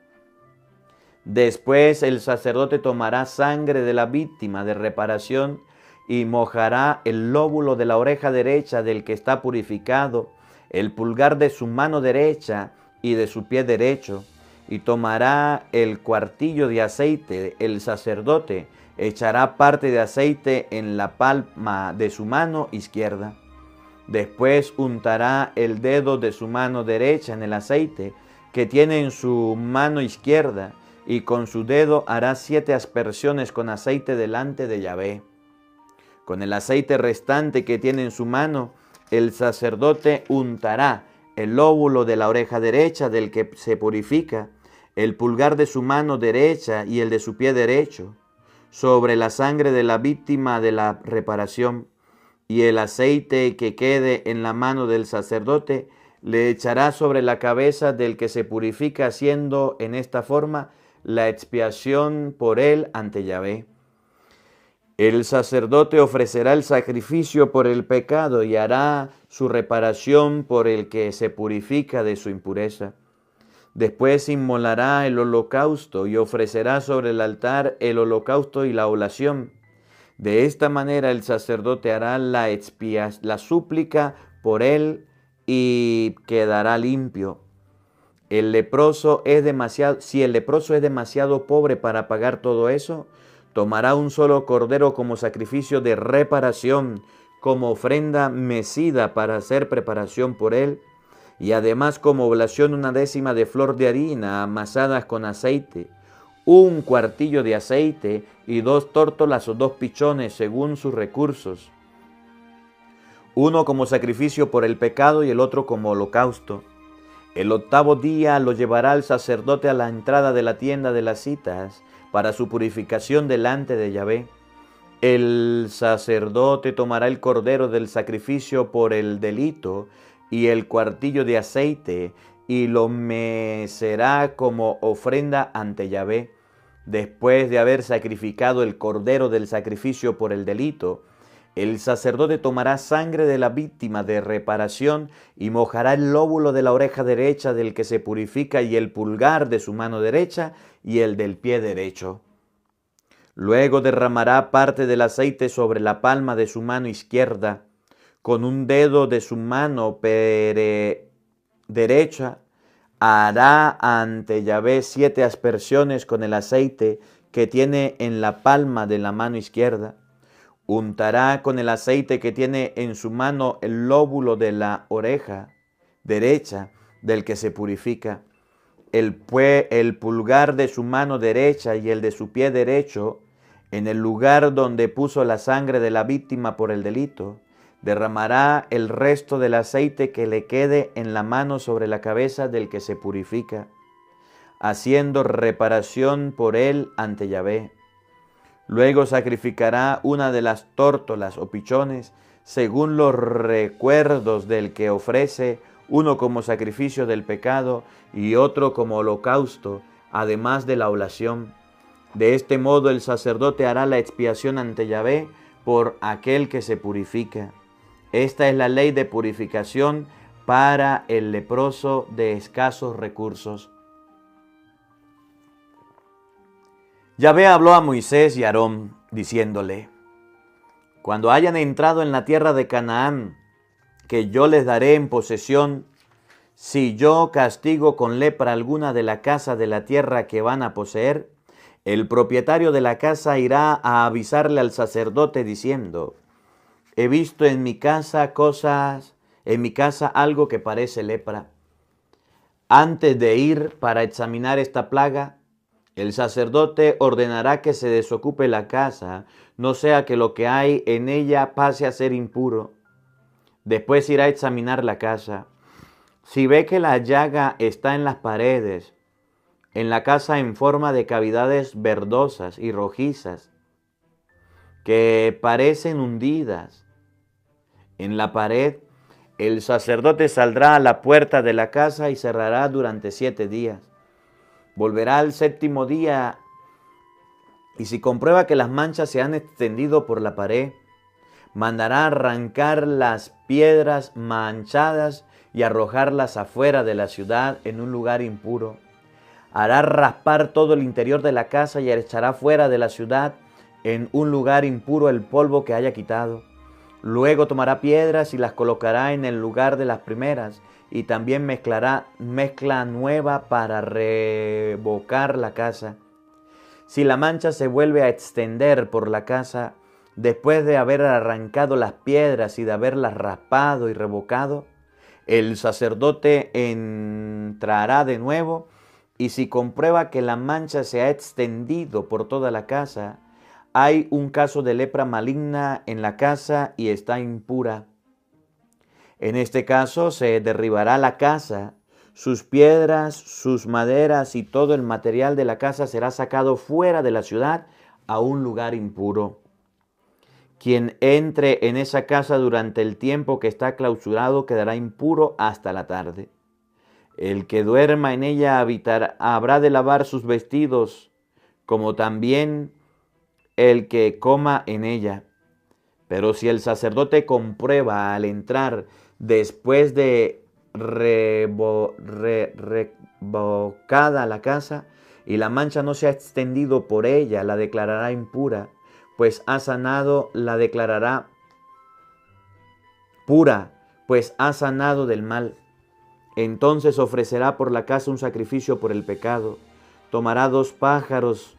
Después el sacerdote tomará sangre de la víctima de reparación y mojará el lóbulo de la oreja derecha del que está purificado, el pulgar de su mano derecha y de su pie derecho, y tomará el cuartillo de aceite. El sacerdote echará parte de aceite en la palma de su mano izquierda. Después untará el dedo de su mano derecha en el aceite que tiene en su mano izquierda, y con su dedo hará 7 aspersiones con aceite delante de Yahvé. Con el aceite restante que tiene en su mano, el sacerdote untará el lóbulo de la oreja derecha del que se purifica, el pulgar de su mano derecha y el de su pie derecho, sobre la sangre de la víctima de la reparación, y el aceite que quede en la mano del sacerdote le echará sobre la cabeza del que se purifica, haciendo en esta forma la expiación por él ante Yahvé. El sacerdote ofrecerá el sacrificio por el pecado y hará su reparación por el que se purifica de su impureza. Después inmolará el holocausto y ofrecerá sobre el altar el holocausto y la oblación. De esta manera el sacerdote hará la súplica por él y quedará limpio. Si el leproso es demasiado pobre para pagar todo eso, tomará un solo cordero como sacrificio de reparación, como ofrenda mecida para hacer preparación por él, y además como oblación 1 décima de flor de harina amasadas con aceite, 1 cuartillo de aceite y 2 tórtolas o 2 pichones según sus recursos, uno como sacrificio por el pecado y el otro como holocausto. El 8º día lo llevará el sacerdote a la entrada de la tienda de las citas para su purificación delante de Yahvé. El sacerdote tomará el cordero del sacrificio por el delito y el cuartillo de aceite y lo mecerá como ofrenda ante Yahvé. Después de haber sacrificado el cordero del sacrificio por el delito, el sacerdote tomará sangre de la víctima de reparación y mojará el lóbulo de la oreja derecha del que se purifica y el pulgar de su mano derecha y el del pie derecho. Luego derramará parte del aceite sobre la palma de su mano izquierda. Con un dedo de su mano derecha hará ante Yahvé 7 aspersiones con el aceite que tiene en la palma de la mano izquierda. Untará con el aceite que tiene en su mano el lóbulo de la oreja derecha del que se purifica, el pulgar de su mano derecha y el de su pie derecho, en el lugar donde puso la sangre de la víctima por el delito. Derramará el resto del aceite que le quede en la mano sobre la cabeza del que se purifica, haciendo reparación por él ante Yahvé. Luego sacrificará una de las tórtolas o pichones, según los recuerdos del que ofrece, uno como sacrificio del pecado y otro como holocausto, además de la oblación. De este modo el sacerdote hará la expiación ante Yahvé por aquel que se purifica. Esta es la ley de purificación para el leproso de escasos recursos. Yahvé habló a Moisés y a Aarón, diciéndole: cuando hayan entrado en la tierra de Canaán, que yo les daré en posesión, si yo castigo con lepra alguna de la casa de la tierra que van a poseer, el propietario de la casa irá a avisarle al sacerdote diciendo: he visto en mi casa algo que parece lepra. Antes de ir para examinar esta plaga, el sacerdote ordenará que se desocupe la casa, no sea que lo que hay en ella pase a ser impuro. Después irá a examinar la casa. Si ve que la llaga está en las paredes, en la casa en forma de cavidades verdosas y rojizas, que parecen hundidas en la pared, el sacerdote saldrá a la puerta de la casa y cerrará durante 7 días. Volverá al 7º día y si comprueba que las manchas se han extendido por la pared, mandará arrancar las piedras manchadas y arrojarlas afuera de la ciudad en un lugar impuro. Hará raspar todo el interior de la casa y echará fuera de la ciudad en un lugar impuro el polvo que haya quitado. Luego tomará piedras y las colocará en el lugar de las primeras y también mezclará mezcla nueva para revocar la casa. Si la mancha se vuelve a extender por la casa, después de haber arrancado las piedras y de haberlas raspado y revocado, el sacerdote entrará de nuevo y si comprueba que la mancha se ha extendido por toda la casa, hay un caso de lepra maligna en la casa y está impura. En este caso se derribará la casa, sus piedras, sus maderas y todo el material de la casa será sacado fuera de la ciudad a un lugar impuro. Quien entre en esa casa durante el tiempo que está clausurado quedará impuro hasta la tarde. El que duerma en ella habrá de lavar sus vestidos, como también el que coma en ella. Pero si el sacerdote comprueba al entrar después de revocada la casa y la mancha no se ha extendido por ella, la declarará impura, pues ha sanado, la declarará pura, pues ha sanado del mal. Entonces ofrecerá por la casa un sacrificio por el pecado. Tomará 2 pájaros,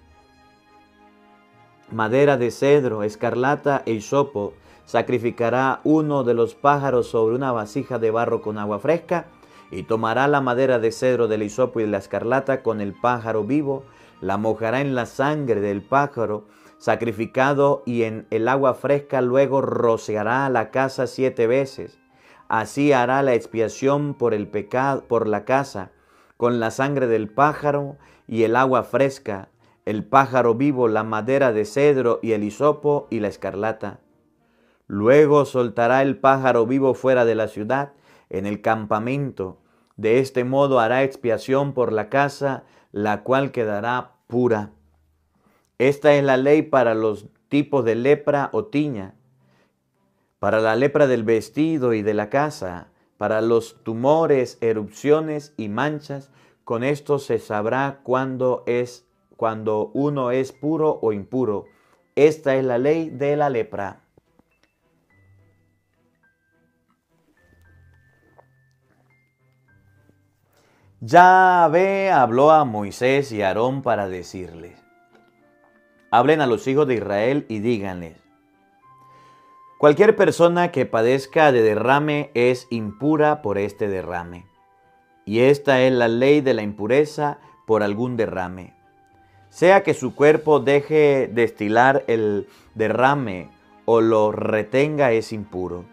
madera de cedro, escarlata e hisopo. Sacrificará uno de los pájaros sobre una vasija de barro con agua fresca y tomará la madera de cedro, del hisopo y de la escarlata con el pájaro vivo, la mojará en la sangre del pájaro sacrificado y en el agua fresca, luego rociará la casa 7 veces. Así hará la expiación por el pecado, por la casa, con la sangre del pájaro y el agua fresca, el pájaro vivo, la madera de cedro y el hisopo y la escarlata. Luego soltará el pájaro vivo fuera de la ciudad, en el campamento. De este modo hará expiación por la casa, la cual quedará pura. Esta es la ley para los tipos de lepra o tiña, para la lepra del vestido y de la casa, para los tumores, erupciones y manchas. Con esto se sabrá cuando uno es puro o impuro. Esta es la ley de la lepra. Yahvé habló a Moisés y a Aarón para decirles: hablen a los hijos de Israel y díganles: cualquier persona que padezca de derrame es impura por este derrame. Y esta es la ley de la impureza por algún derrame. Sea que su cuerpo deje destilar el derrame o lo retenga, es impuro.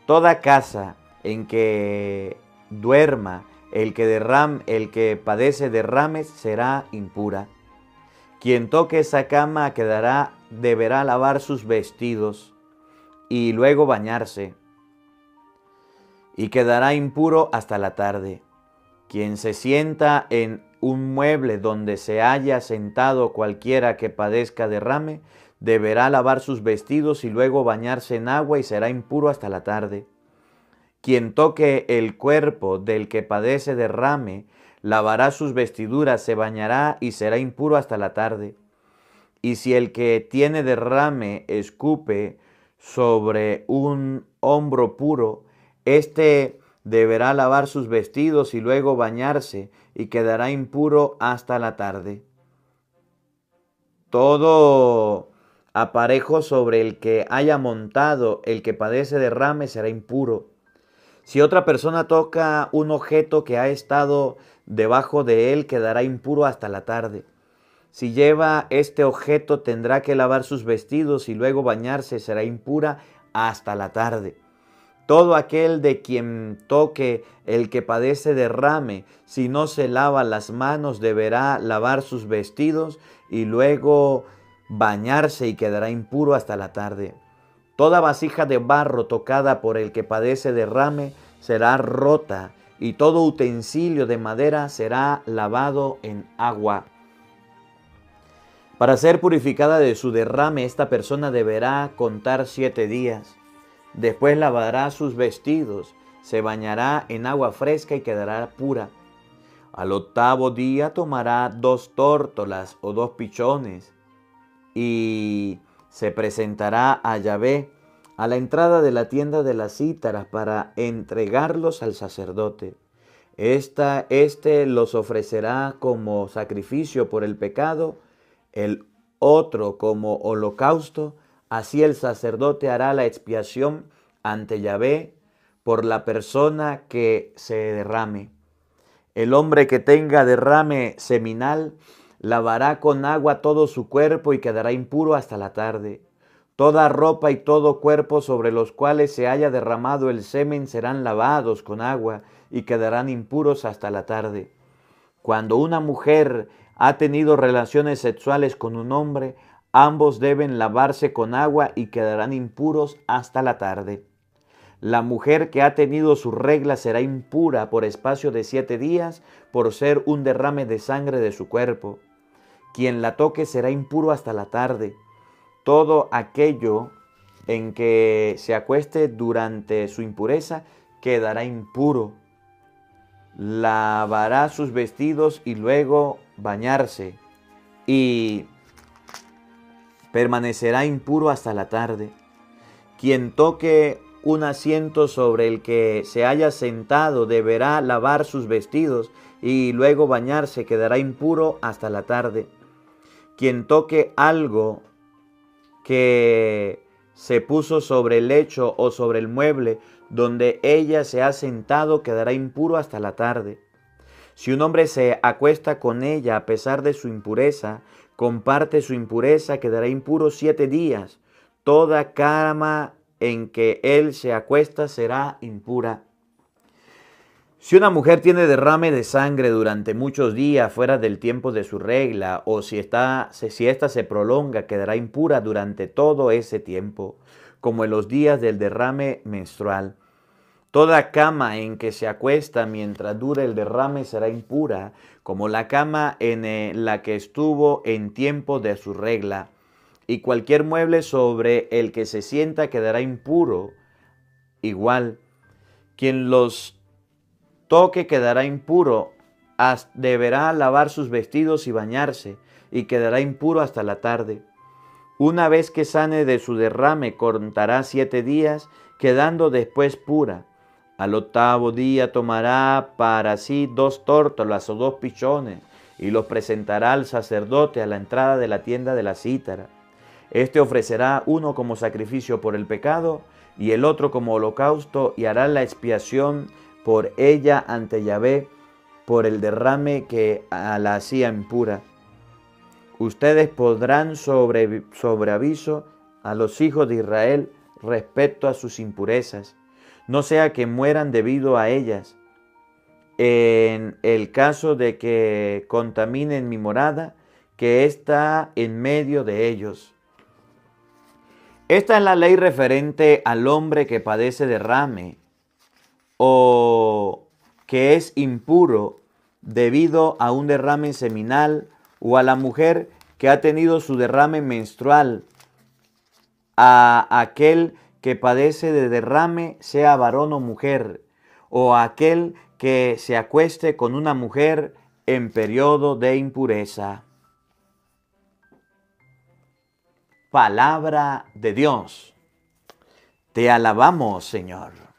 Toda casa en que duerma el que padece derrames será impura. Quien toque esa cama deberá lavar sus vestidos y luego bañarse, y quedará impuro hasta la tarde. Quien se sienta en un mueble donde se haya sentado cualquiera que padezca derrame, deberá lavar sus vestidos y luego bañarse en agua y será impuro hasta la tarde. Quien toque el cuerpo del que padece derrame, lavará sus vestiduras, se bañará y será impuro hasta la tarde. Y si el que tiene derrame escupe sobre un hombro puro, éste deberá lavar sus vestidos y luego bañarse y quedará impuro hasta la tarde. Todo aparejo sobre el que haya montado el que padece derrame será impuro. Si otra persona toca un objeto que ha estado debajo de él, quedará impuro hasta la tarde. Si lleva este objeto, tendrá que lavar sus vestidos y luego bañarse, será impura hasta la tarde. Todo aquel de quien toque el que padece derrame, si no se lava las manos, deberá lavar sus vestidos y luego bañarse y quedará impuro hasta la tarde. Toda vasija de barro tocada por el que padece derrame será rota y todo utensilio de madera será lavado en agua. Para ser purificada de su derrame, esta persona deberá contar 7 días. Después lavará sus vestidos, se bañará en agua fresca y quedará pura. Al 8º día tomará 2 tórtolas o 2 pichones y se presentará a Yahvé a la entrada de la tienda de las cítaras para entregarlos al sacerdote. Este los ofrecerá como sacrificio por el pecado, el otro como holocausto. Así el sacerdote hará la expiación ante Yahvé por la persona que se derrame. El hombre que tenga derrame seminal lavará con agua todo su cuerpo y quedará impuro hasta la tarde. Toda ropa y todo cuerpo sobre los cuales se haya derramado el semen serán lavados con agua y quedarán impuros hasta la tarde. Cuando una mujer ha tenido relaciones sexuales con un hombre, ambos deben lavarse con agua y quedarán impuros hasta la tarde. La mujer que ha tenido su regla será impura por espacio de 7 días por ser un derrame de sangre de su cuerpo. Quien la toque será impuro hasta la tarde. Todo aquello en que se acueste durante su impureza quedará impuro. Lavará sus vestidos y luego bañarse y permanecerá impuro hasta la tarde. Quien toque un asiento sobre el que se haya sentado deberá lavar sus vestidos y luego bañarse, quedará impuro hasta la tarde. Quien toque algo que se puso sobre el lecho o sobre el mueble donde ella se ha sentado quedará impuro hasta la tarde. Si un hombre se acuesta con ella a pesar de su impureza, comparte su impureza, quedará impuro 7 días. Toda cama en que él se acuesta será impura. Si una mujer tiene derrame de sangre durante muchos días fuera del tiempo de su regla, o si esta se prolonga, quedará impura durante todo ese tiempo, como en los días del derrame menstrual. Toda cama en que se acuesta mientras dure el derrame será impura, como la cama en la que estuvo en tiempo de su regla. Y cualquier mueble sobre el que se sienta quedará impuro. Igual, quien los toque quedará impuro, deberá lavar sus vestidos y bañarse, y quedará impuro hasta la tarde. Una vez que sane de su derrame, contará 7 días, quedando después pura. Al 8º día tomará para sí 2 tórtolas o 2 pichones y los presentará al sacerdote a la entrada de la tienda de la cítara. Este ofrecerá uno como sacrificio por el pecado y el otro como holocausto y hará la expiación por ella ante Yahvé por el derrame que la hacía impura. Ustedes pondrán sobre aviso a los hijos de Israel respecto a sus impurezas, no sea que mueran debido a ellas. En el caso de que contaminen mi morada, que está en medio de ellos. Esta es la ley referente al hombre que padece derrame o que es impuro debido a un derrame seminal, o a la mujer que ha tenido su derrame menstrual, a aquel que padece de derrame, sea varón o mujer, o a aquel que se acueste con una mujer en periodo de impureza. Palabra de Dios. Te alabamos, Señor.